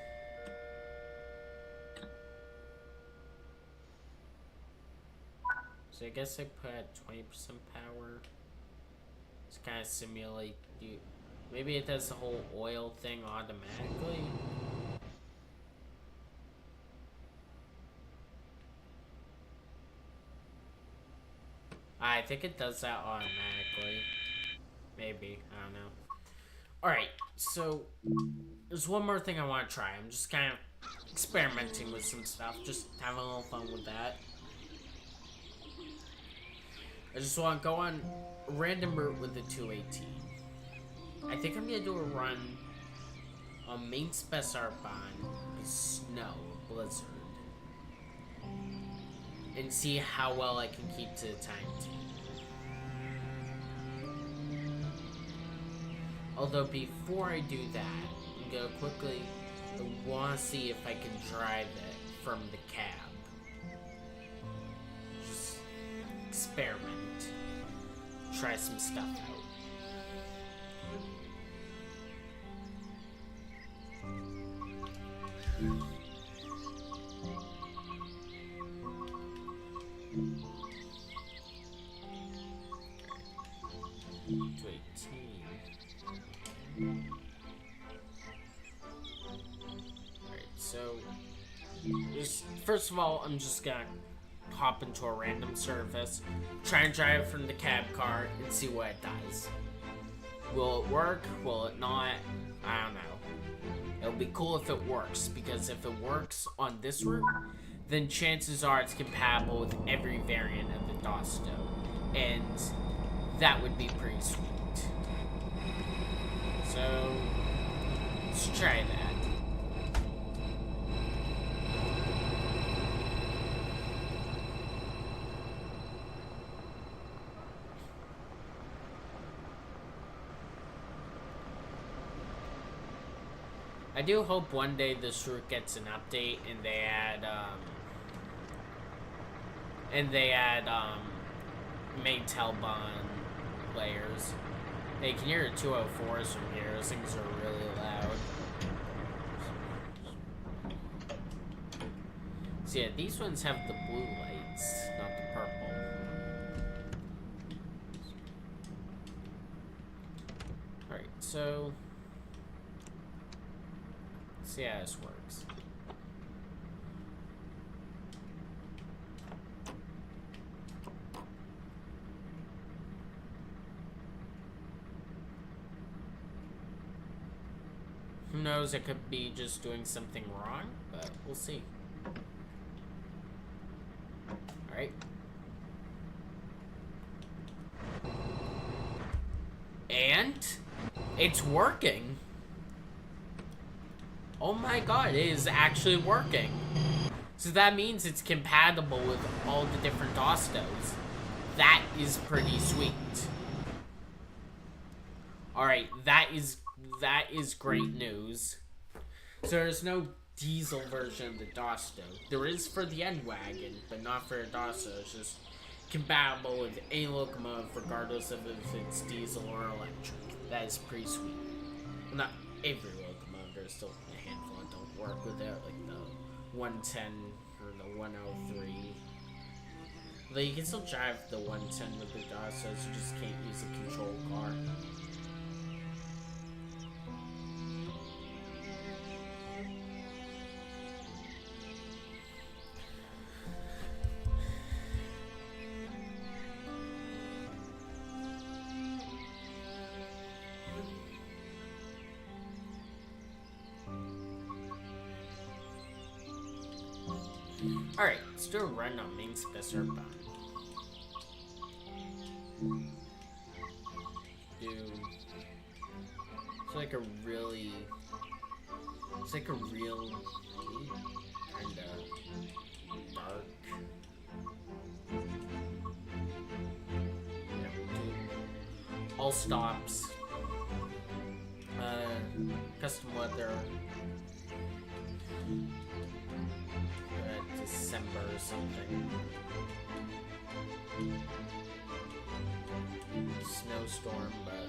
A: So I guess I put at 20% power. Just kind of simulate you. Maybe it does the whole oil thing automatically. I think it does that automatically. Maybe, I don't know. Alright, so there's one more thing I want to try. I'm just kind of experimenting with some stuff, just having a little fun with that. I just want to go on a random route with the 218. I think I'm going to do a run on main Spessartbahn, snow, blizzard, and see how well I can keep to the timetable. Although before I do that, I'm going to quickly want to see if I can drive it from the cab. Just experiment. Try some stuff out. Alright, so first of all, I'm just gonna hop into a random surface, try and drive it from the cab car, and see what it does. Will it work? Will it not? I don't know. It'll be cool if it works, because if it works on this route, then chances are it's compatible with every variant of the Dosto, and that would be pretty sweet. So, let's try that. I do hope one day this route gets an update and they add Telbon layers. Hey, can you hear the 204s from here? Those things are really loud. So yeah, these ones have the blue lights, not the purple. Alright, so see how this works. Who knows, it could be just doing something wrong, but we'll see. Alright. And it's working. Oh my god, it is actually working. So that means it's compatible with all the different Dostos. That is pretty sweet. Alright, that is great news. So there's no diesel version of the Dosto. There is for the N-Wagon, but not for a Dosto. It's just compatible with any locomotive, regardless of if it's diesel or electric. That is pretty sweet. Well, not every locomotive, there's still a handful that don't work with it, like the 110 or the 103. Though you can still drive the 110 with the Dostos, you just can't use a control car. Alright, let's do a run on main Spessor Bond. It's like a real kinda dark. Yeah, we'll do all stops. Custom weather. December or something. Snowstorm, but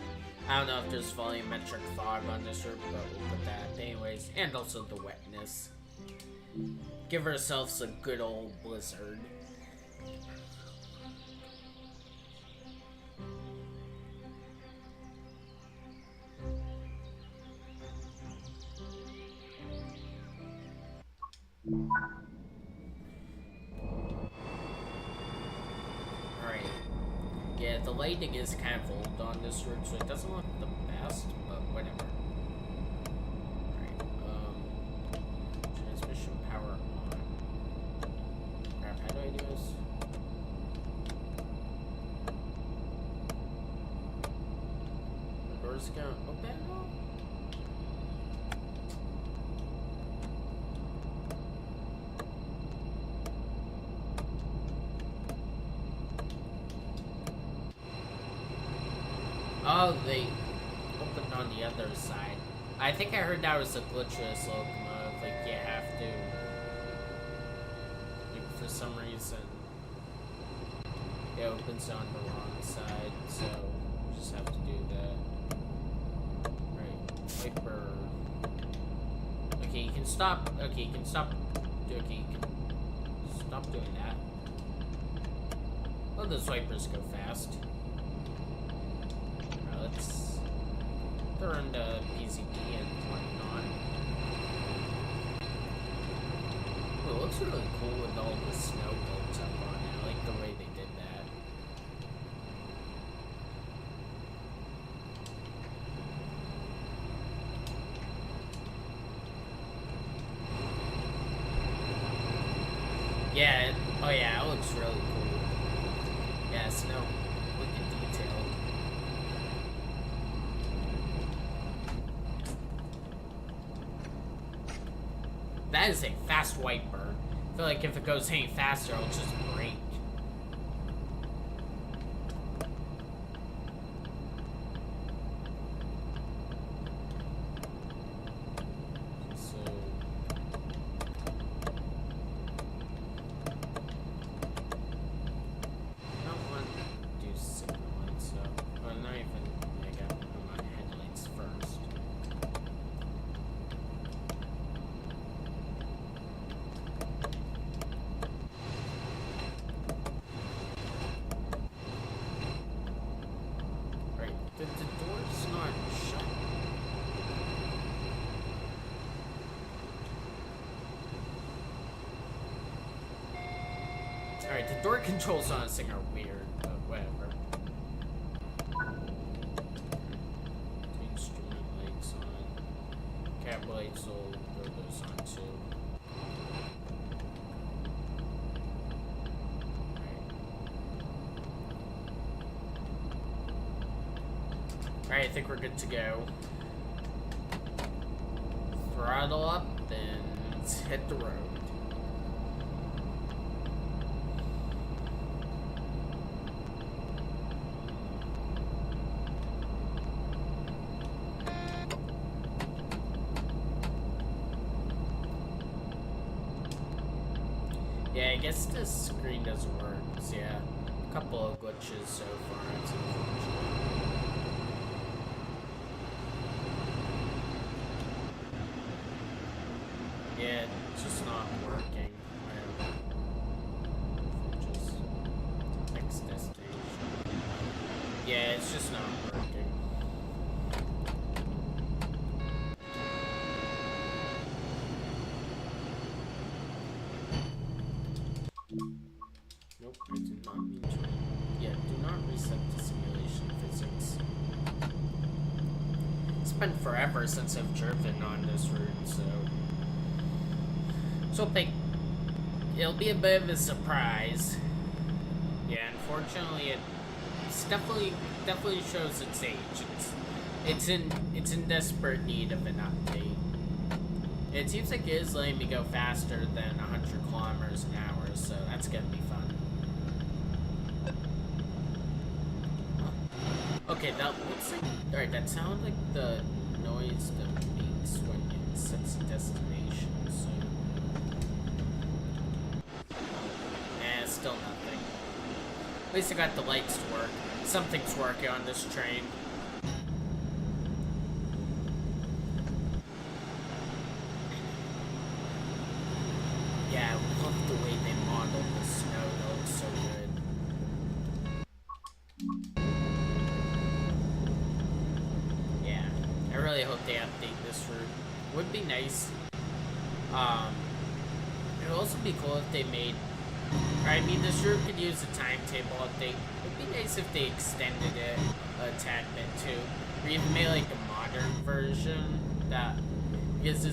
A: I don't know if there's volumetric fog on this route, but we'll put that anyways. And also the wetness. Give ourselves a good old blizzard. Yeah, the lighting is kind of old on this route, so it doesn't look the best, but whatever. Alright, transmission power on. Crap, how do I do this? The doors go open? Oh, they opened on the other side. I think I heard that was a glitchless locomotive, like you have to, like for some reason, it opens on the wrong side, so you just have to do that. Right, wiper. Okay, you can stop, okay, you can stop, okay, you can stop doing that. Oh, those wipers go fast. Let's turn to PCP and whatnot. Oh, it looks really cool with all the snow built up on the way they did that. Yeah, oh yeah, it looks really cool. Yeah, snow, wicked detailed. That is a fast white bird. I feel like if it goes any faster, it'll just break. Alright, the door controls on this thing are weird, but whatever. Instrument lights on. Cab lights will throw those on too. Alright, I think we're good to go. Throttle up, then let's hit the road. Yeah, I guess this screen doesn't work. So yeah, a couple of glitches so far. It's unfortunate. Yeah, it's just not working. Just next destination. Yeah, it's just not working. Nope, I did not mean to. Yeah, do not reset to simulation physics. It's been forever since I've driven on this route, so it'll be a bit of a surprise. Yeah, unfortunately, it's definitely shows its age. It's in desperate need of an update. It seems like it is letting me go faster than 100 kilometers an hour, so that's gonna be fun. Okay, that looks like... Alright, that sounds like the noise that makes when it sets a destination, so... Still nothing. At least I got the lights to work. Something's working on this train. Yeah, I love the way they modeled the snow. That looks so good. Yeah, I really hope they update this route. Would be nice. It would also be cool if they made... I mean, this route could use a timetable update. It'd be nice if they extended it a tad bit too, or even made like a modern version that, because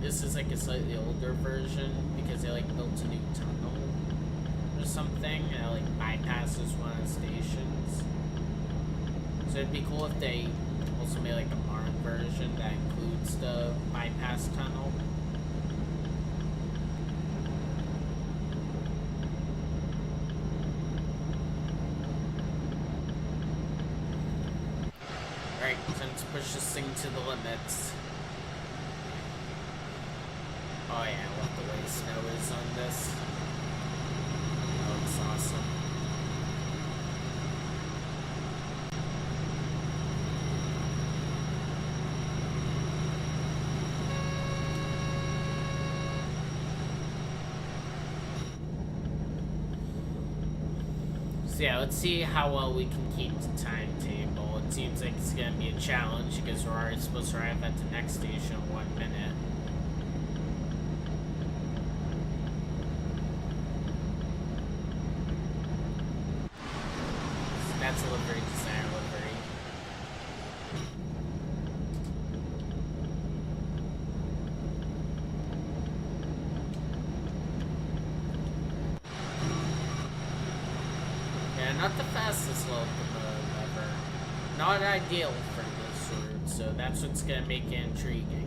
A: this is like a slightly older version because they like built a new tunnel or something and it like bypasses one of the stations. So it'd be cool if they also made like a modern version that includes the bypass tunnel. Alright, time to push this thing to the limits. Oh yeah, I love the way snow is on this. That looks awesome. So yeah, let's see how well we can keep the timetable. It seems like it's gonna be a challenge because we're already supposed to arrive at the next station in 1 minute. Santa livery to Santa livery. Yeah, not the fastest locomotive ever. Not ideal for this route, so that's what's gonna make it intriguing.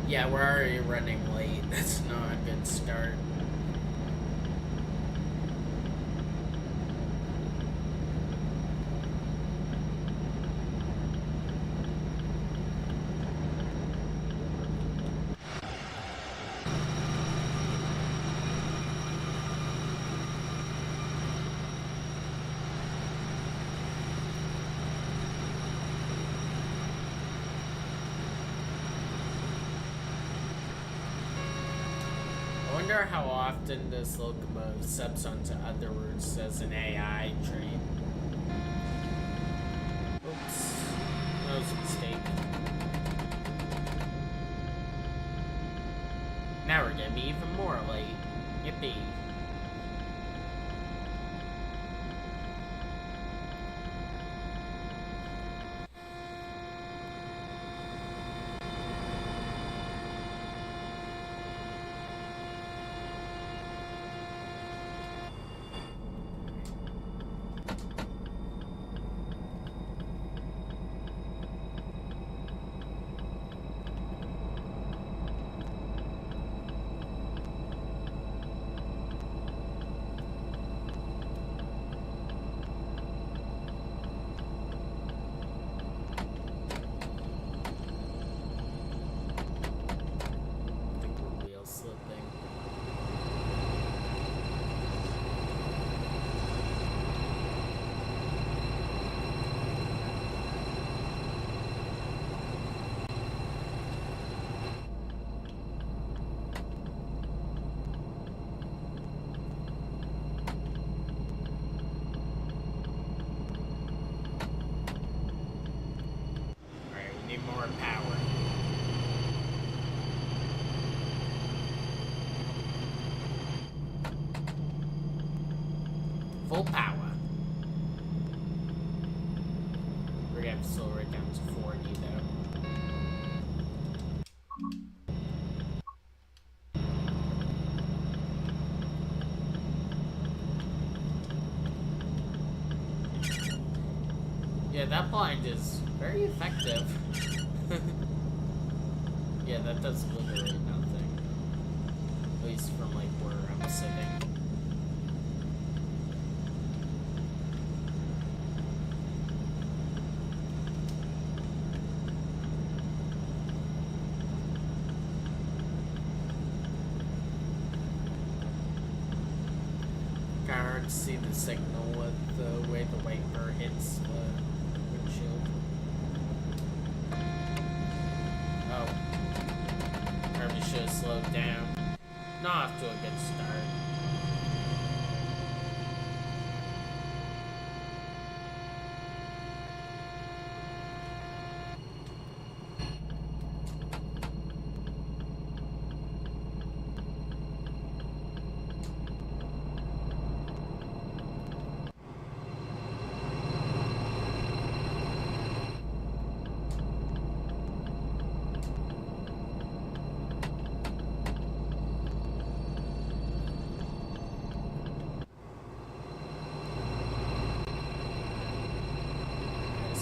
A: Yeah, we're already running late. That's not a good start. I wonder how often this locomotive subs onto other routes as an AI train. Oops. That was a mistake. Now we're gonna be even more late. Yippee. More power. Full power. We're gonna have to slow it down to 40 though. Yeah, that blind is very effective. Yeah, that does literally nothing. At least from like where I'm sitting. Kinda hard to see the signal with the way the wiper hits the windshield. Oh. Probably should have slowed down. Not off to a good start.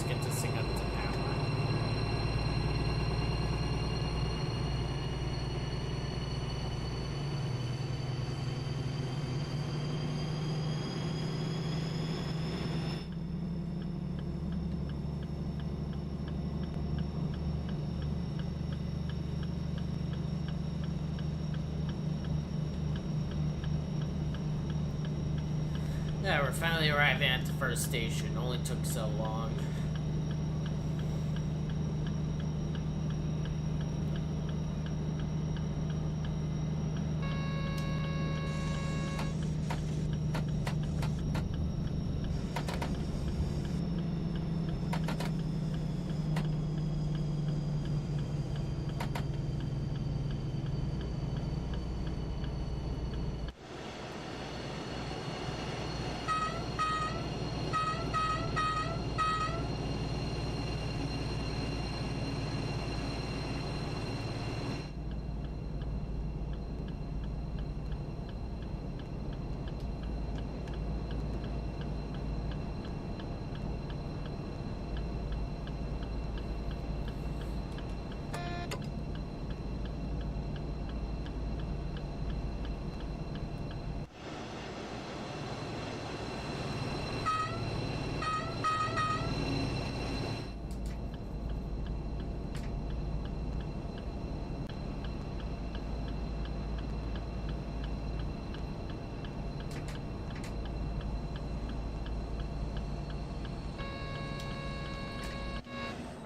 A: Get to sing up to power. Yeah, we're finally arriving at the first station. Only took so long.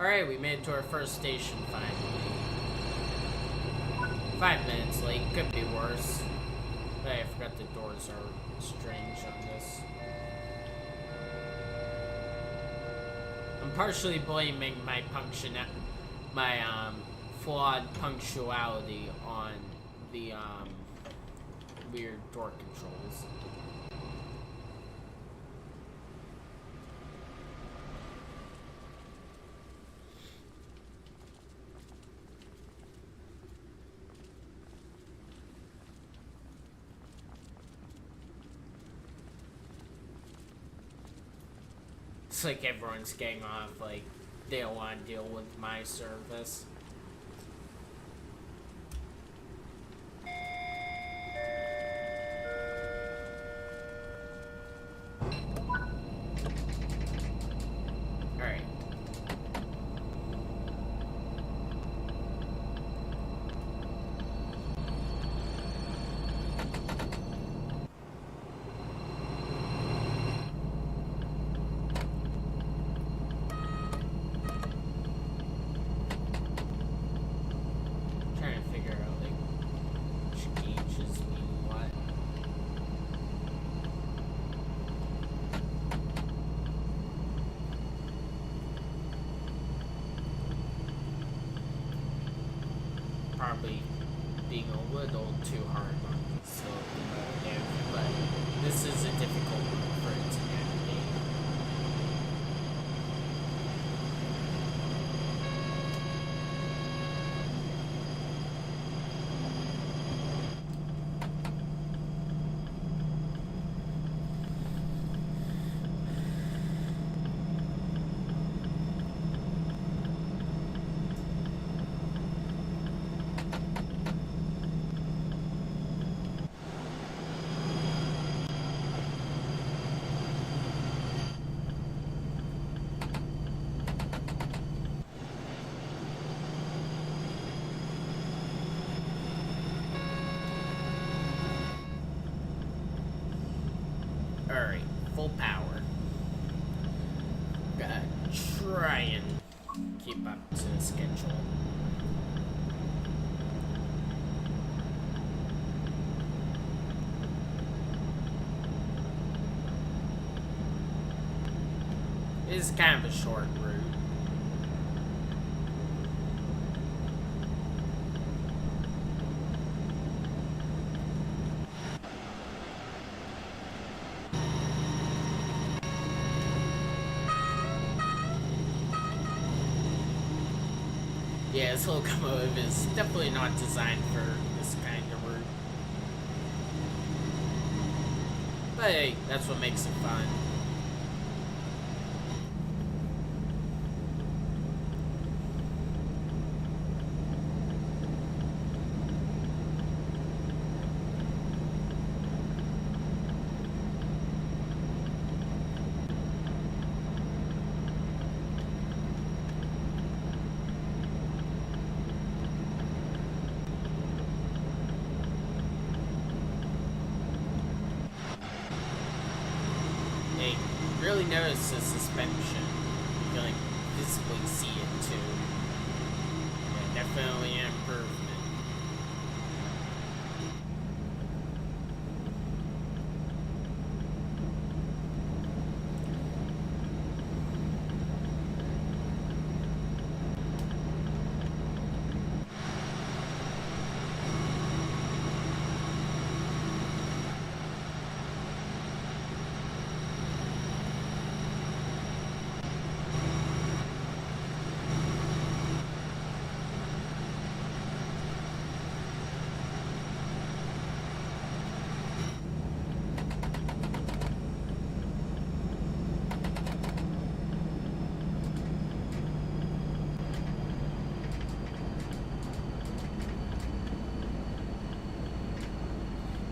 A: Alright, we made it to our first station finally. 5 minutes late, could be worse. But I forgot the doors are strange on this. I'm partially blaming my flawed punctuality on the weird door controls. It's like everyone's getting off, like, they don't want to deal with my service. Alright. Probably being a little too hard on this locomotive, but this is a difficult one for it to navigate. Alright, full power. Gotta try and keep up to the schedule. It is kind of a short route. Yeah, this locomotive is definitely not designed for this kind of route. But hey, that's what makes it fun. Really notice the suspension. You can like visibly see it too. Yeah, definitely an improvement.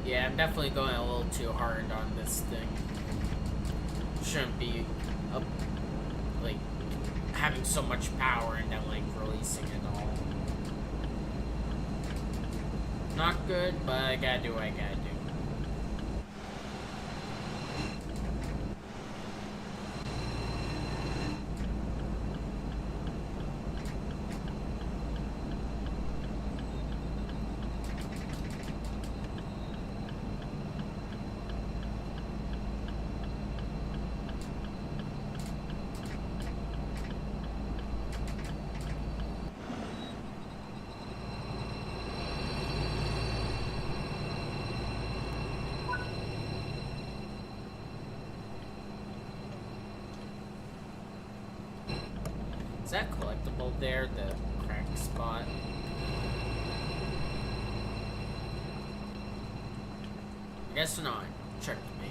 A: Yeah, I'm definitely going a little too hard on this thing. Shouldn't be like having so much power and then like releasing it all. Not good, but I gotta do what I gotta do. Is that collectible there? The crack spot? I guess not. Check me.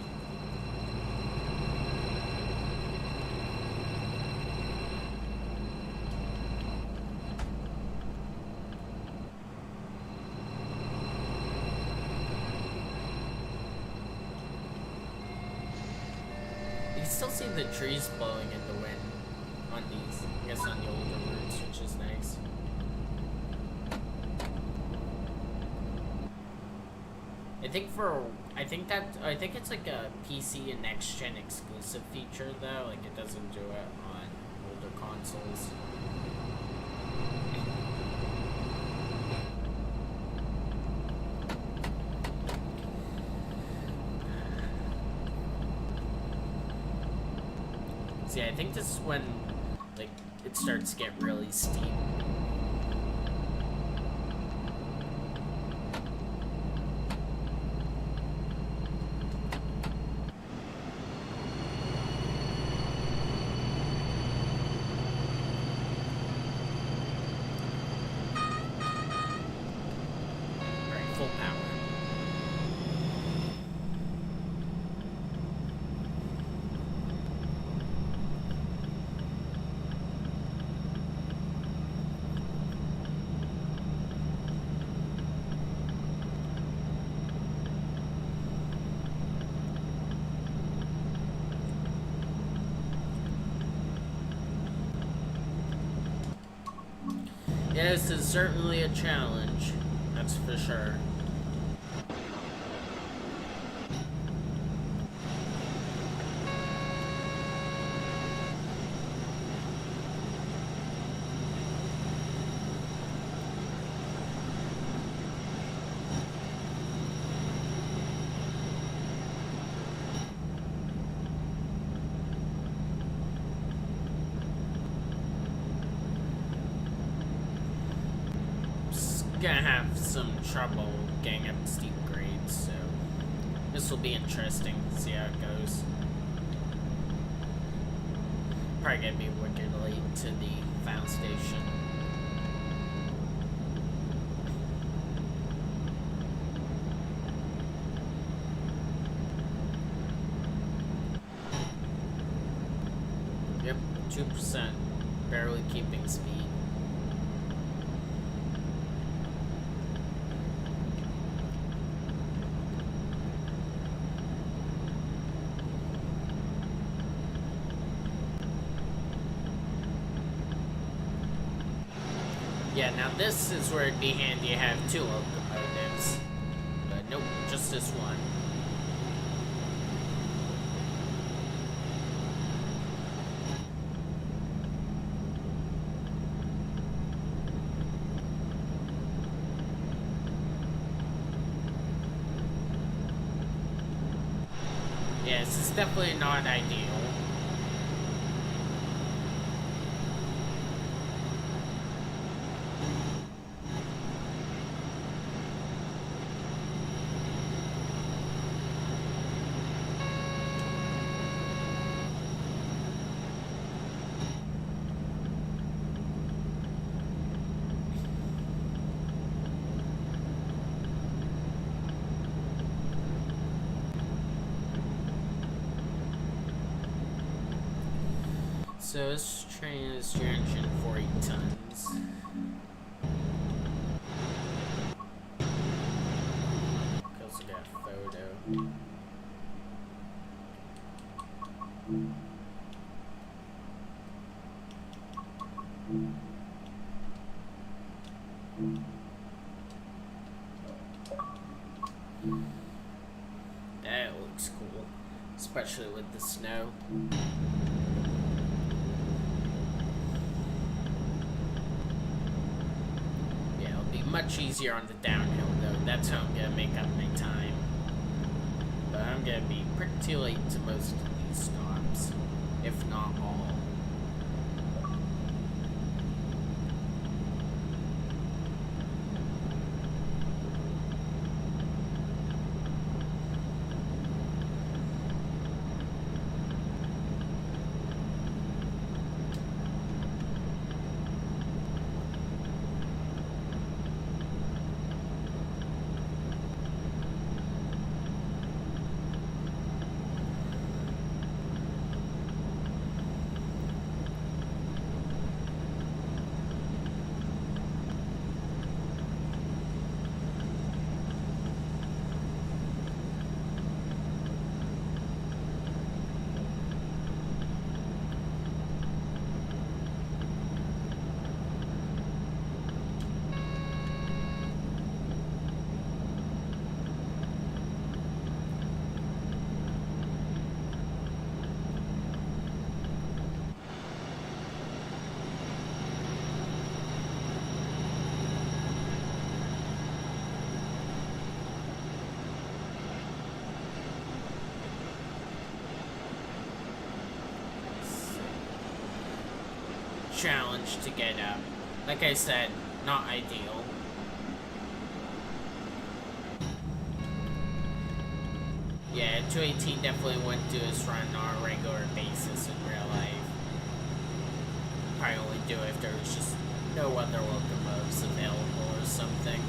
A: You can still see the trees blowing in the wind on these, I guess on the older routes, which is nice. I think it's like a PC and next gen exclusive feature though, like it doesn't do it on older consoles. See, I think this is when, like, it starts to get really steep. Alright, full power. Yeah, this is certainly a challenge, that's for sure. Gonna have some trouble getting up steep grades, so this will be interesting to see how it goes. Probably gonna be wicked late to the final station. Yep, 2%, barely keeping speed. Yeah, now this is where it'd be handy to have two locomotives. But nope, just this one. Yeah, this is definitely not ideal. So this train is 340 tons. Also got a photo. That looks cool, especially with the snow. Much easier on the downhill though, that's how I'm gonna make up my time. But I'm gonna be pretty late to most of these stops, if not all. challenge to get up. Like I said, not ideal. Yeah, 218 definitely wouldn't do his run on a regular basis in real life. Probably only do it if there was just no other locomotives available or something.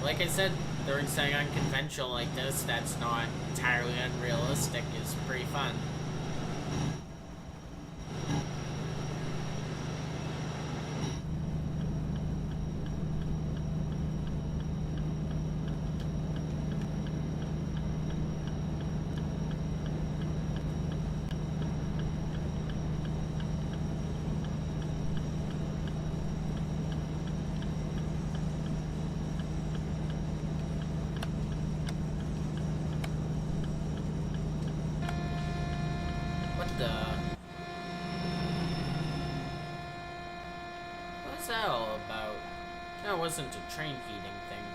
A: Like I said, doing something unconventional like this that's not entirely unrealistic is pretty fun. What's that all about? That wasn't a train heating thing.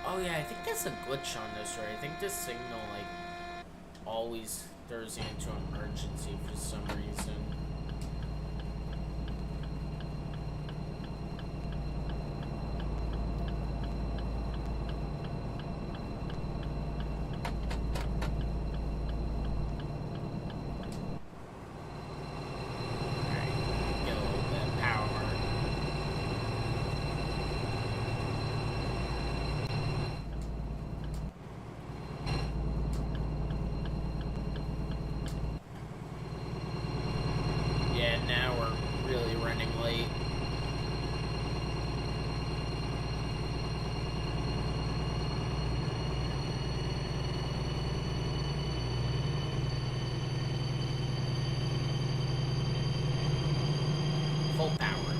A: Oh yeah, I think that's a glitch on this, right? I think this signal, like, always throws you into emergency for some reason. Now we're really running late. Full power.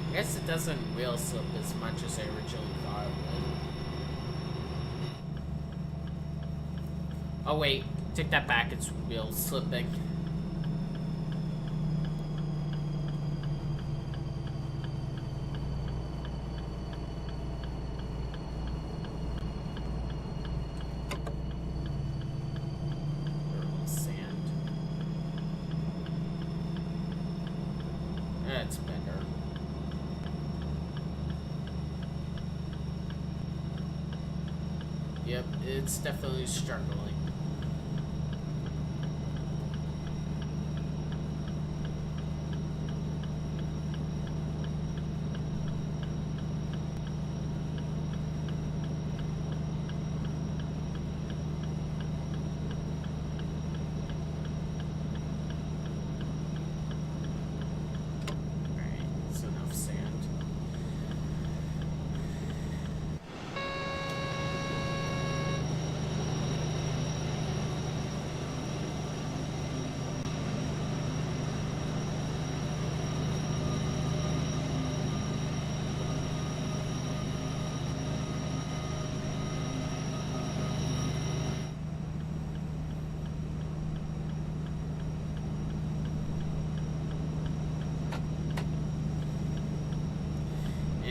A: I guess it doesn't wheel slip as much as I originally thought it would. Oh wait, take that back, it's wheel slipping. That's better. Yep, it's definitely struggling.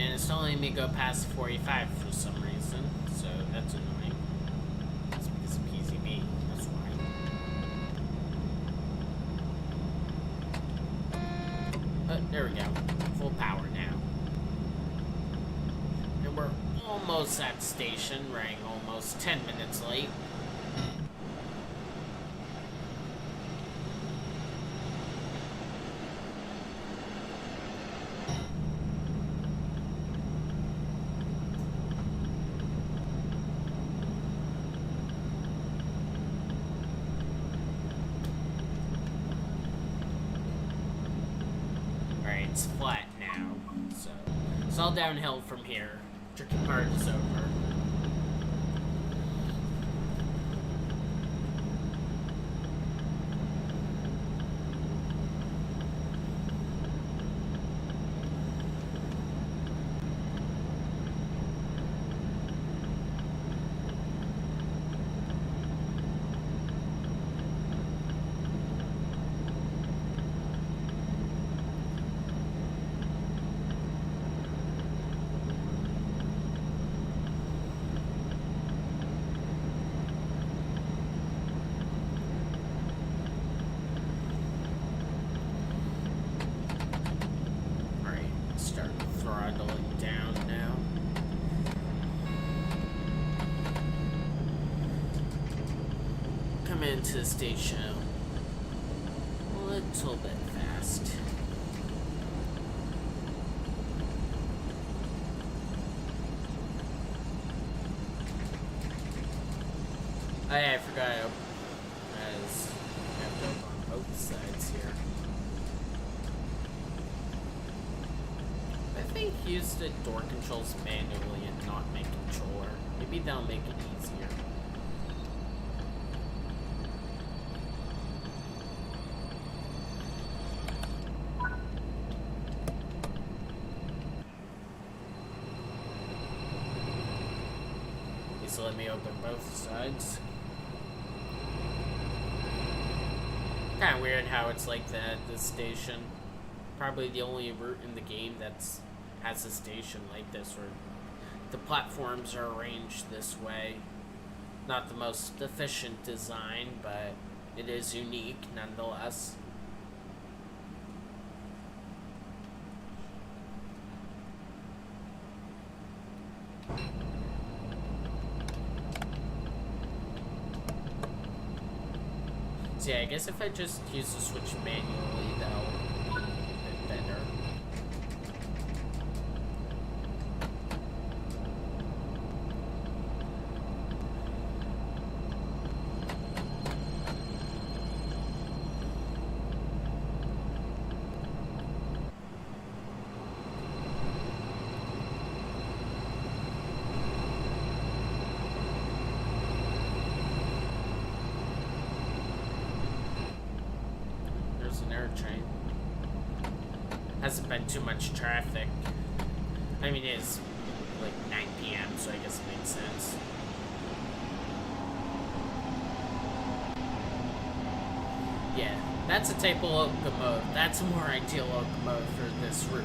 A: It's not letting me go past 45 for some reason, so that's annoying. It's because of PZB, that's why. But there we go, full power now. And we're almost at station, running almost 10 minutes late. It's flat now, so it's all downhill from here. Tricky part is over. come into the station a little bit fast. Oh yeah, I forgot as I have to open on both sides here. I think use the door controls manually and not make controller. Maybe that'll make it easier. So let me open both sides. Kind of weird how it's like that at this station. Probably the only route in the game that's has a station like this where the platforms are arranged this way. Not the most efficient design, but it is unique nonetheless. So yeah, I guess if I just use the switch manually, that'll be a bit better. An air train. Hasn't been too much traffic. I mean, it's like 9 p.m., so I guess it makes sense. Yeah, that's a type of locomotive. That's a more ideal locomotive for this route.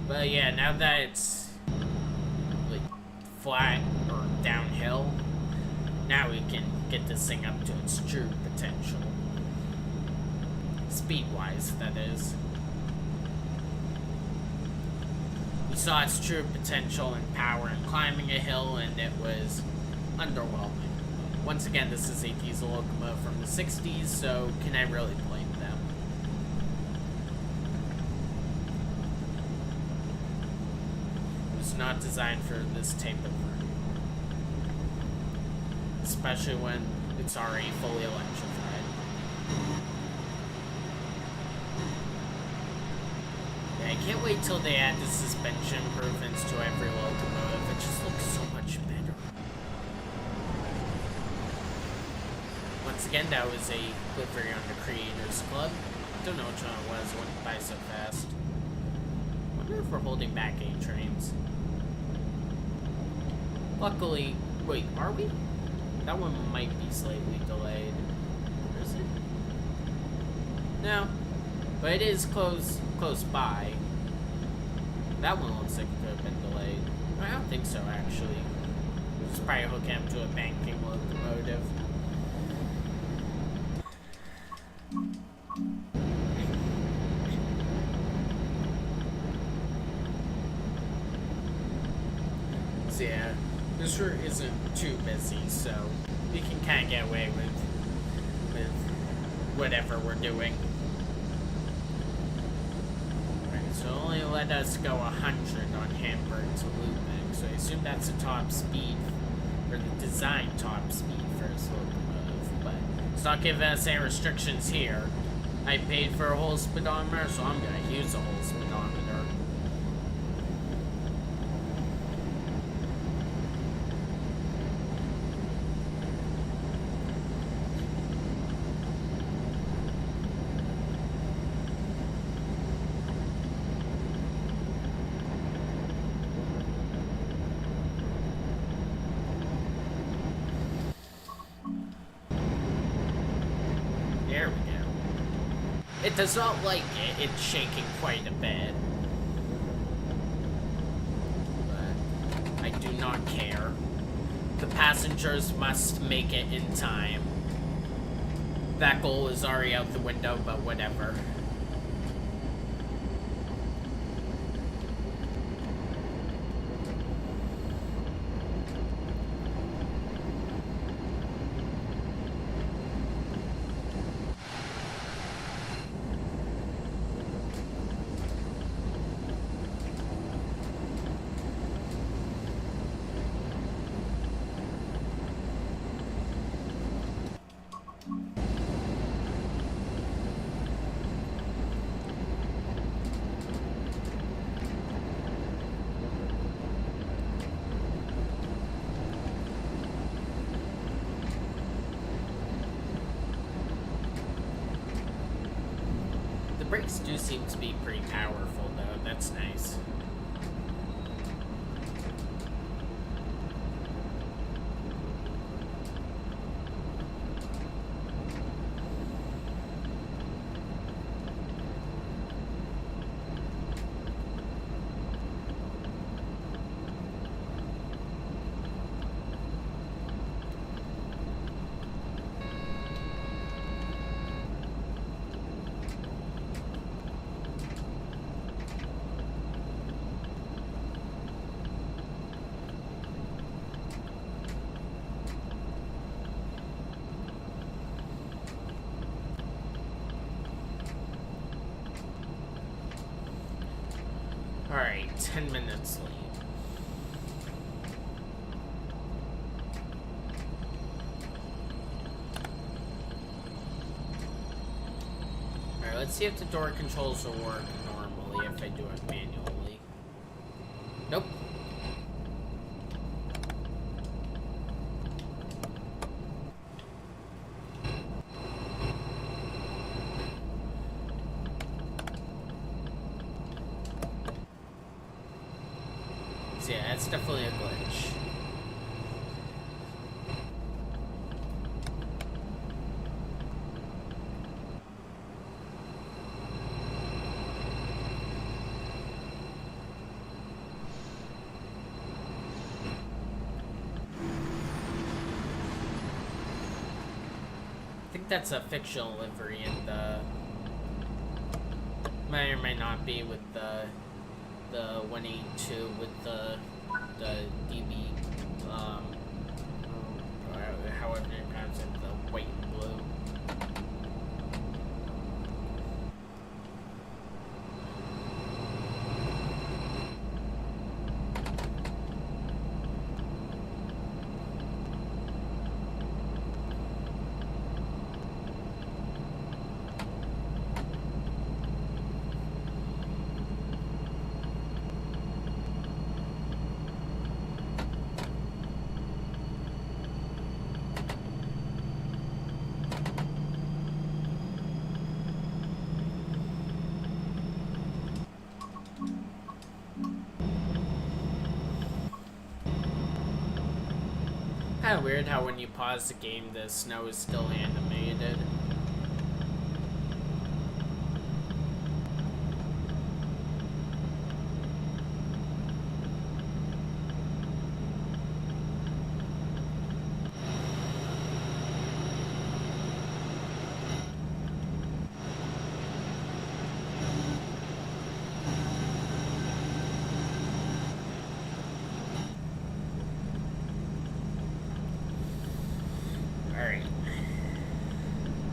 A: But yeah, now that it's like flat or downhill, now we can get this thing up to its true potential. Speed-wise, that is. We saw its true potential and power in climbing a hill, and it was underwhelming. Once again, this is a diesel locomotive from the 60s, so can I really blame them? Not designed for this type of route, especially when it's already fully electrified. Yeah, I can't wait till they add the suspension improvements to every locomotive. It just looks so much better. Once again, that was a delivery on the Creators Club. Don't know which one it was. It went by so fast. Wonder if we're holding back 8 trains. Luckily, wait, are we? That one might be slightly delayed. Is it? No, but it is close by. That one looks like it could have been delayed. I don't think so, actually. It's probably hooking up to a banking locomotive. So yeah. This route isn't too busy, so we can kind of get away with whatever we're doing. Right, so only let us go 100 on Hamburg to Lubeck, so I assume that's the top speed, or the design top speed for this locomotive, but it's not giving us any restrictions here. I paid for a whole speedometer, so I'm going to use a whole speedometer. There we go. It does not like it. It's shaking quite a bit. But I do not care. The passengers must make it in time. That goal is already out the window, but whatever. Brakes do seem to be pretty powerful, though. That's nice. Alright, 10 minutes late. Alright, let's see if the door controls will work normally if I do it manually. Nope. So yeah, it's definitely a glitch. I think that's a fictional livery in the... May or may not be with the 182 with the DB, however you pronounce it, the white and blue. Kind of weird how when you pause the game, the snow is still animated. Alright.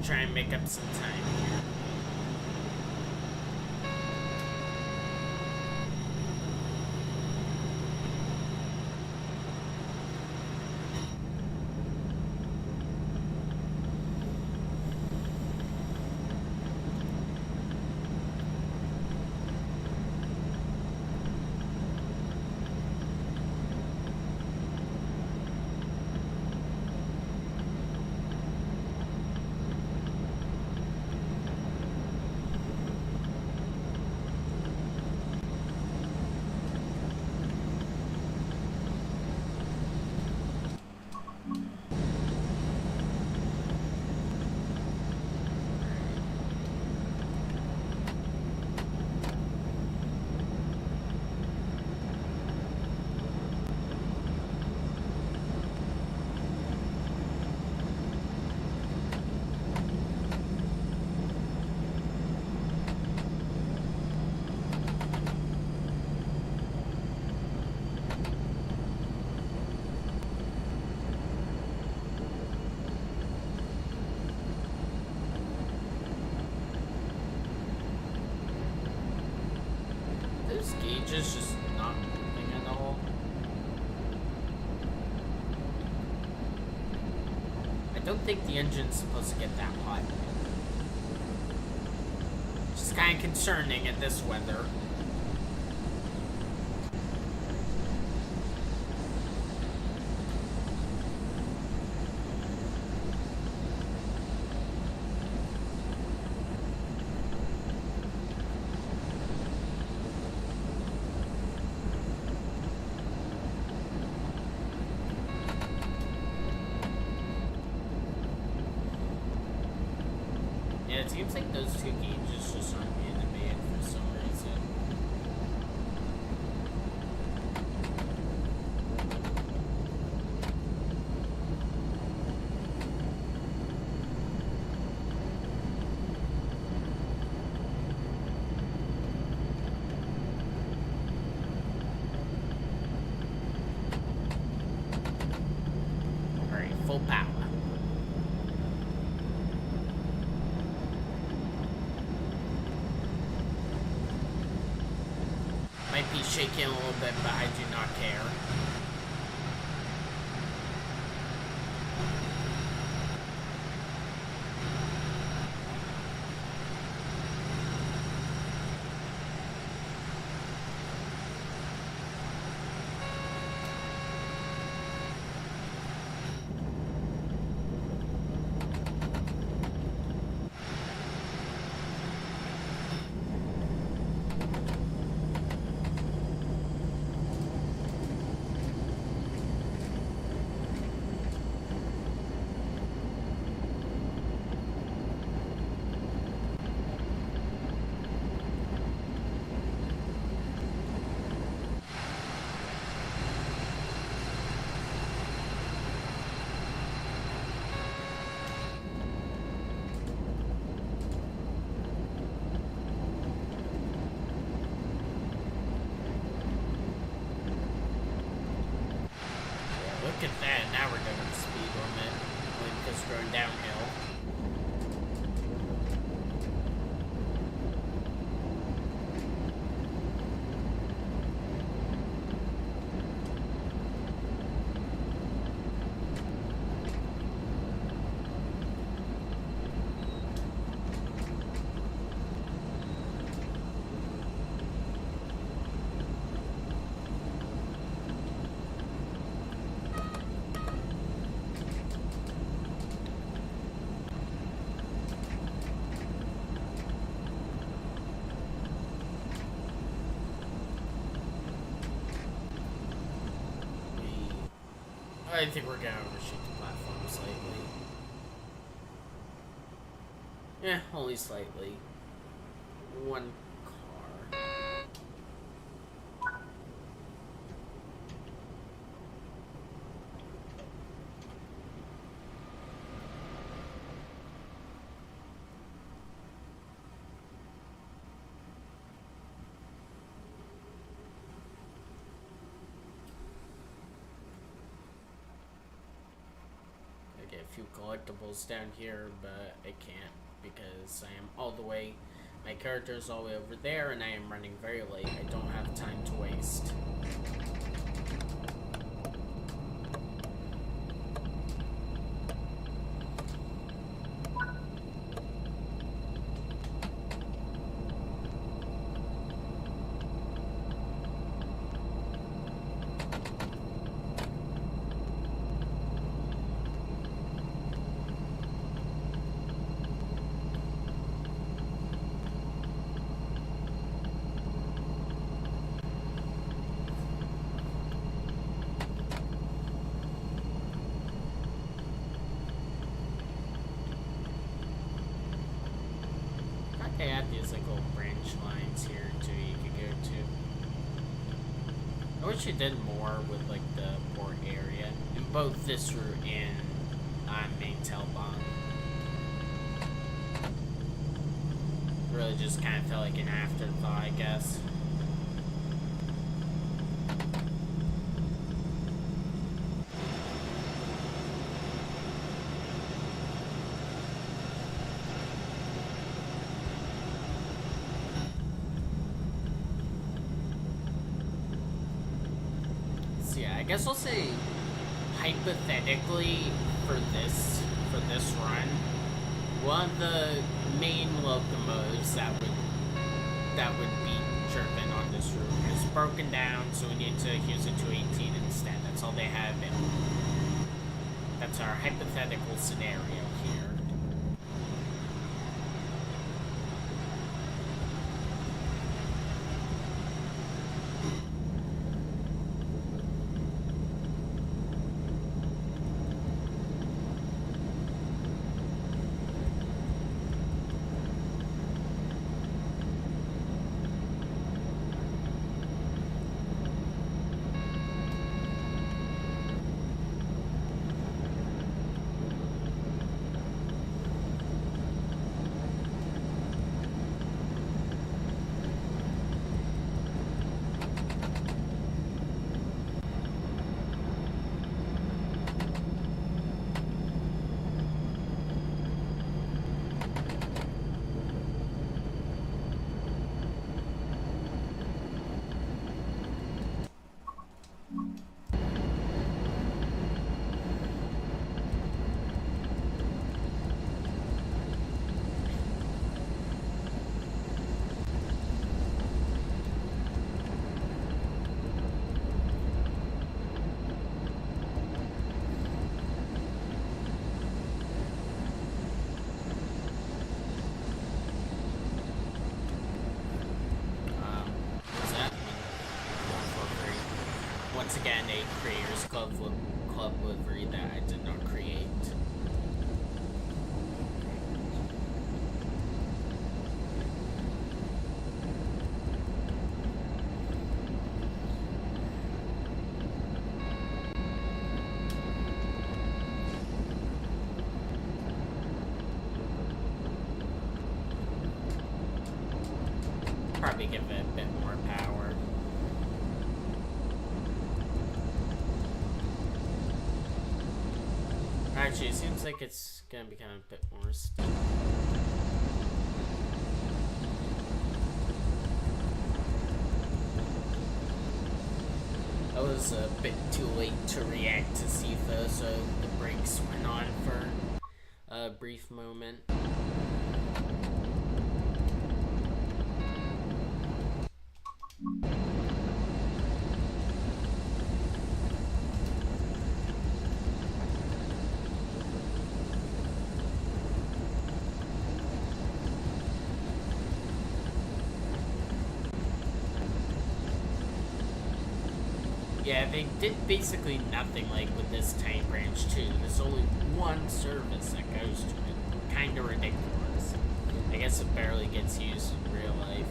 A: Try and make up some time here. gauges just not moving at all? I don't think the engine's supposed to get that hot. It's kind of concerning in this weather. Yeah, it seems like those two gauges just aren't animated for some reason. Alright, full power. Might be shaking a little bit, but I do not care. Look at that, now we're doing the speed limit when it's going downhill. I think we're gonna overshoot the platform slightly. Yeah, only slightly. One car. Get a few collectibles down here, but I can't because I am all the way, my character is all the way over there and I am running very late. I don't have time to waste. They have these like little branch lines here too you could go to. I wish you did more with like the port area in both this route and main Telbon. Really just kind of felt like an afterthought, I guess. So yeah, I guess I'll say hypothetically for this run, one of the main locomotives that would be driven on this route is broken down, so we need to use a 218 instead. That's all they have, and that's our hypothetical scenario here. Once again, a Creators Club livery that I did not create. Probably give it a bit more power. Actually, it seems like it's gonna become a bit more steep. I was a bit too late to react to Sifa, so the brakes went on for a brief moment. Yeah, they did basically nothing like with this tank branch too. There's only one service that goes to it. Kinda ridiculous. I guess it barely gets used in real life.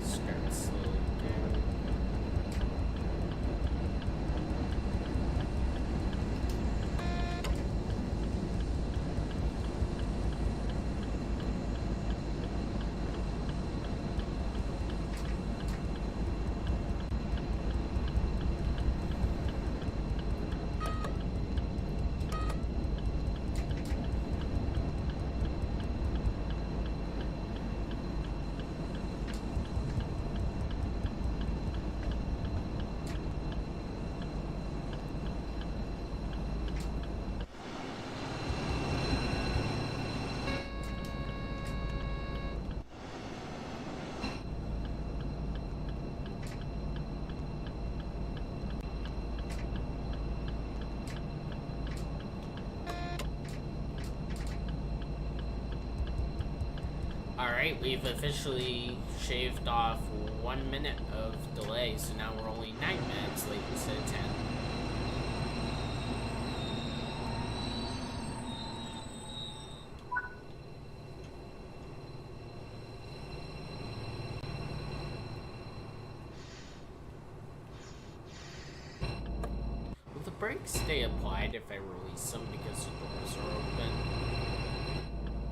A: Start slowly down. Alright, we've officially shaved off 1 minute of delay, so now we're only 9 minutes late instead of 10. Will the brakes stay applied if I release them because the doors are open?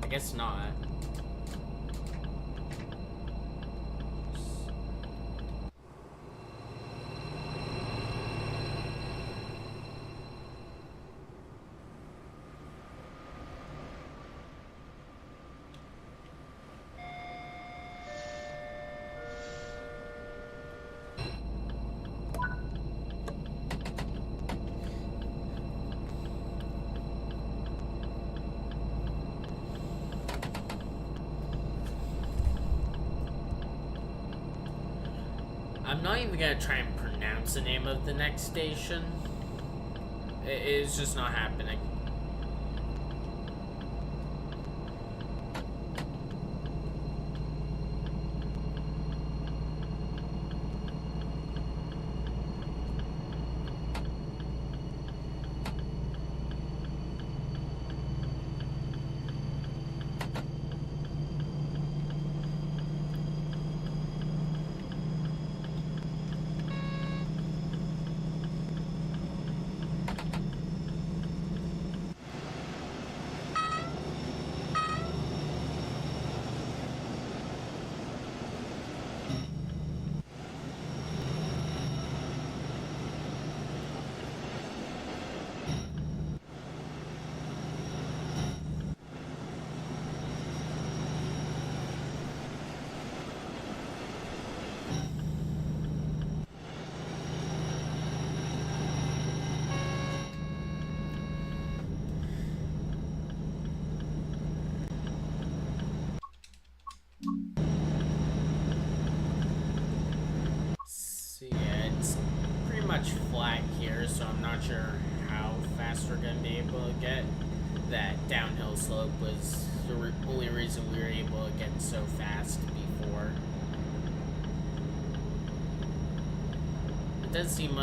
A: I guess not. I'm not even gonna try and pronounce the name of the next station. It's just not happening. So yeah, it's pretty much flat here, so I'm not sure how fast we're gonna be able to get. That downhill slope was the only reason we were able to get so fast before. It does seem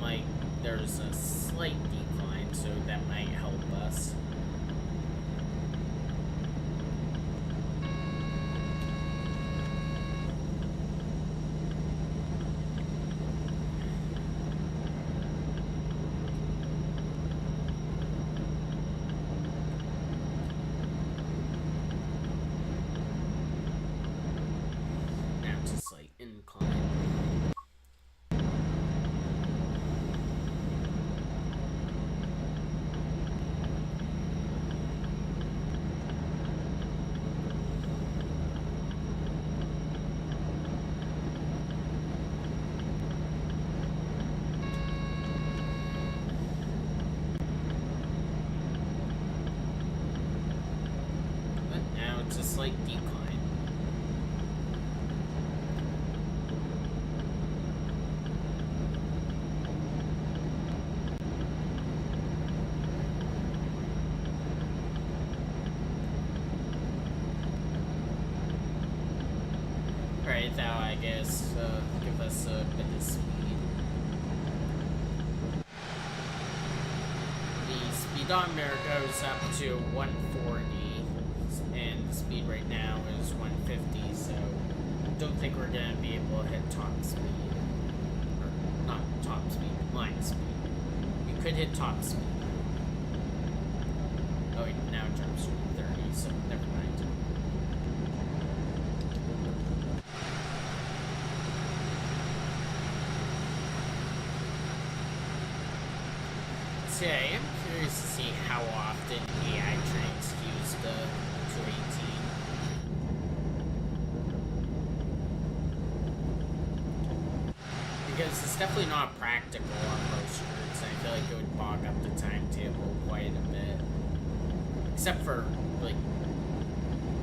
A: like there's a slight decline, so that might help us. Now it's a slight incline. But now it's a slight decline. Right now, I guess, give us a bit of speed. The speedometer goes up to 140, and the speed right now is 150, so I don't think we're going to be able to hit top speed. Or, not top speed, line speed. We could hit top speed. Oh wait, now it jumps to 30, so never mind. So yeah, I am curious to see how often AI trains use the 218. Because it's definitely not practical on most routes. I feel like it would bog up the timetable quite a bit. Except for, like,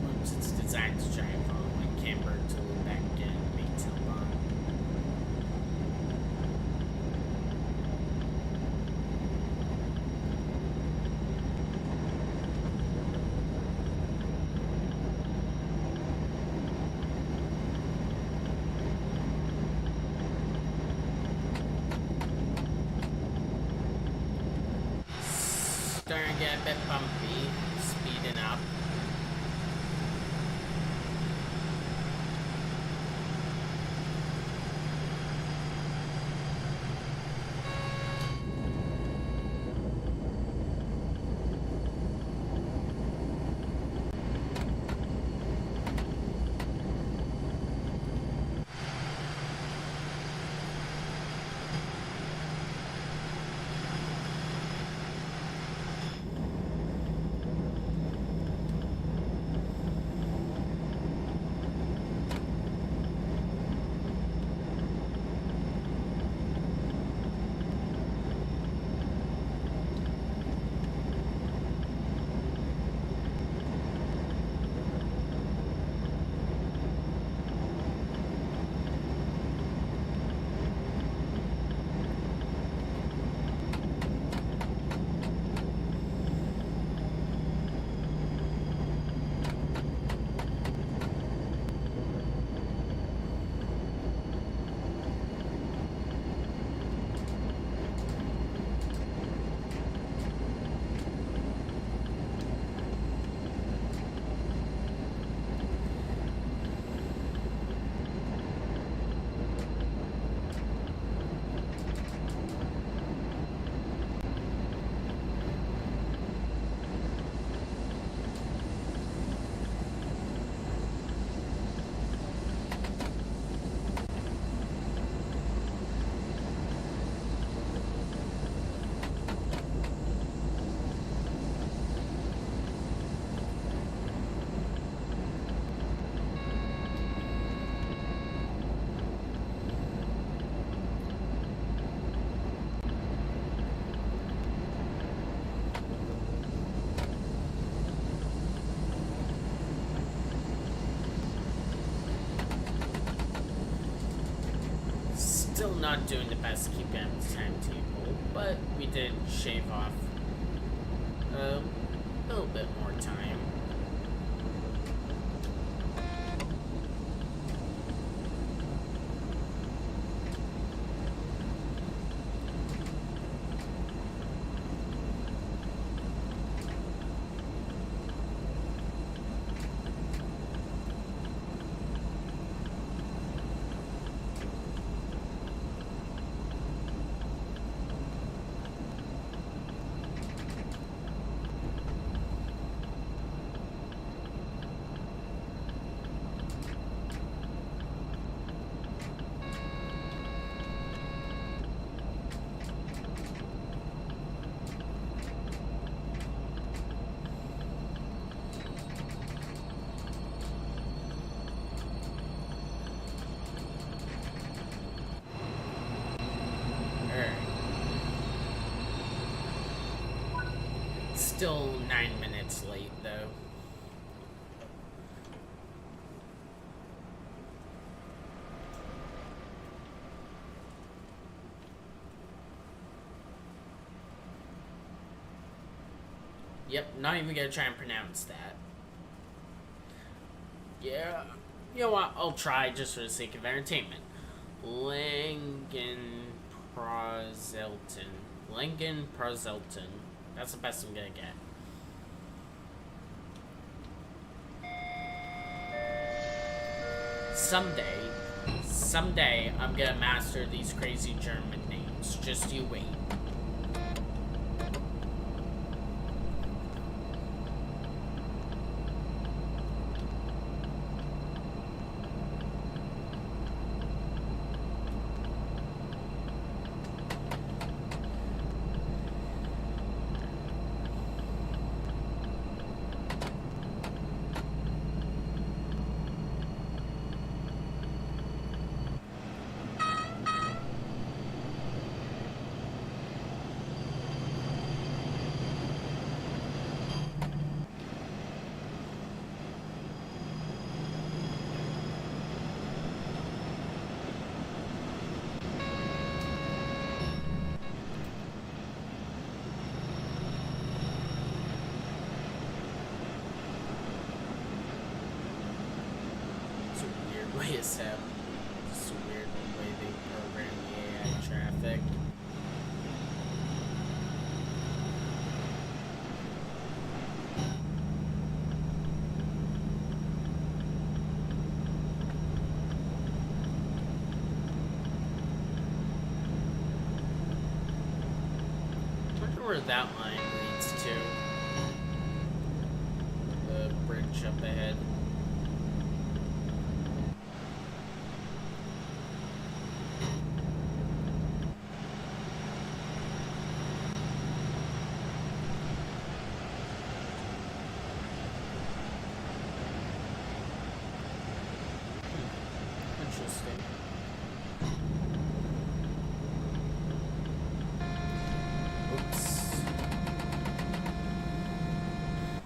A: once it's designed to drive on, like Camber to back in Mainline. Starting to get a bit bumpy, speeding up. not doing the best keeping on the timetable, but we did shave off a little bit more time. Still 9 minutes late, though. Yep, not even gonna try and pronounce that. Yeah, you know what? I'll try just for the sake of entertainment. Langenprozelten. Langenprozelten. That's the best I'm gonna get. Someday, I'm gonna master these crazy German names. Just you wait. Wait a sec. It's a weird way they program the AI traffic. I wonder where that line leads to. The bridge up ahead. Interesting. Oops.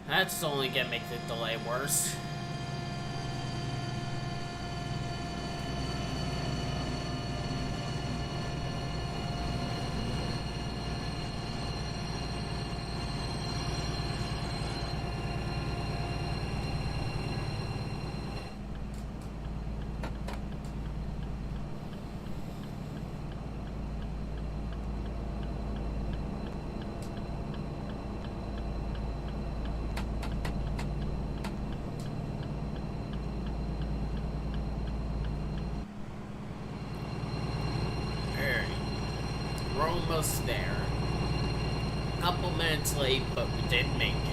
A: That's only gonna make the delay worse. We're almost there. Couple minutes late, but we did make it.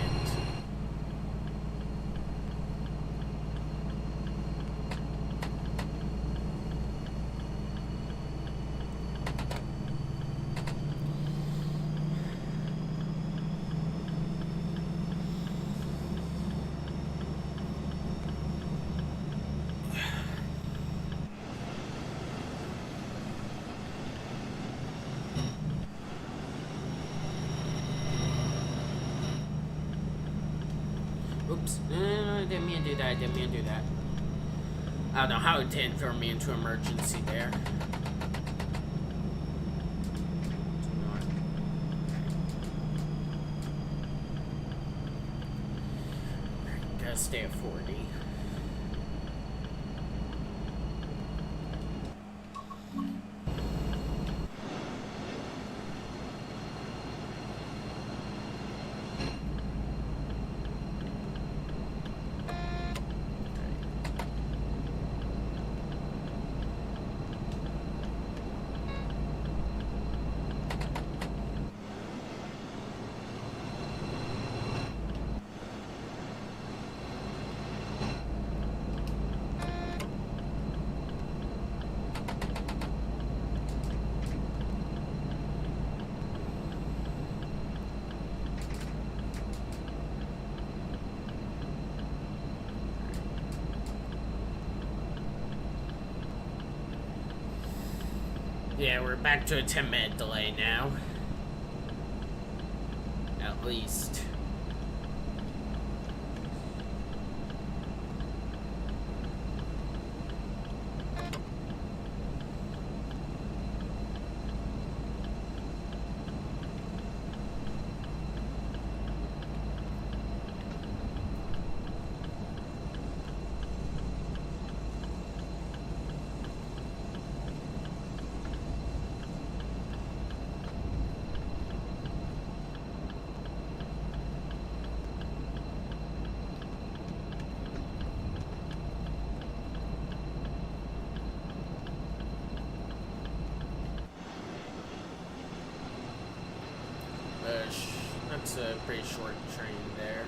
A: Oops. I didn't mean to do that. I didn't mean to do that. I don't know how it didn't throw me into emergency there. gotta stay at 40. Yeah, we're back to a 10-minute delay now. At least. That's a pretty short train there.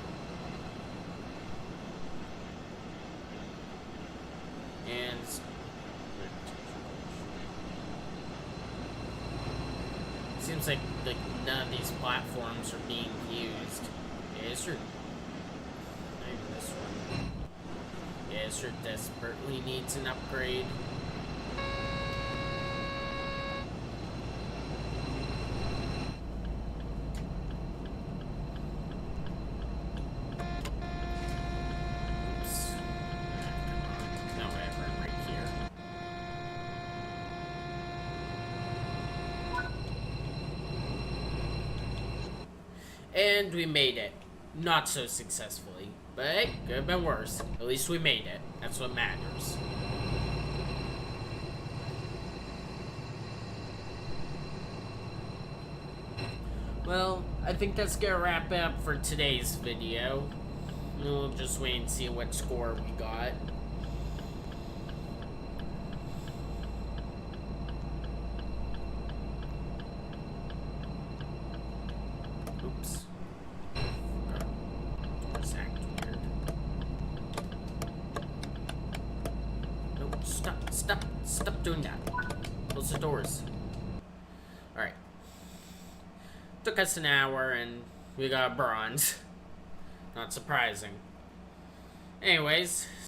A: And seems like none of these platforms are being used. Yeah, it's maybe this one. Yeah, it sure desperately needs an upgrade. And we made it. Not so successfully. But hey, could have been worse. At least we made it. That's what matters. Well, I think that's gonna wrap it up for today's video. We'll just wait and see what score we got. Oops. Doors act weird. No, stop doing that. Close the doors. Alright. Took us an hour and we got bronze. Not surprising. Anyways,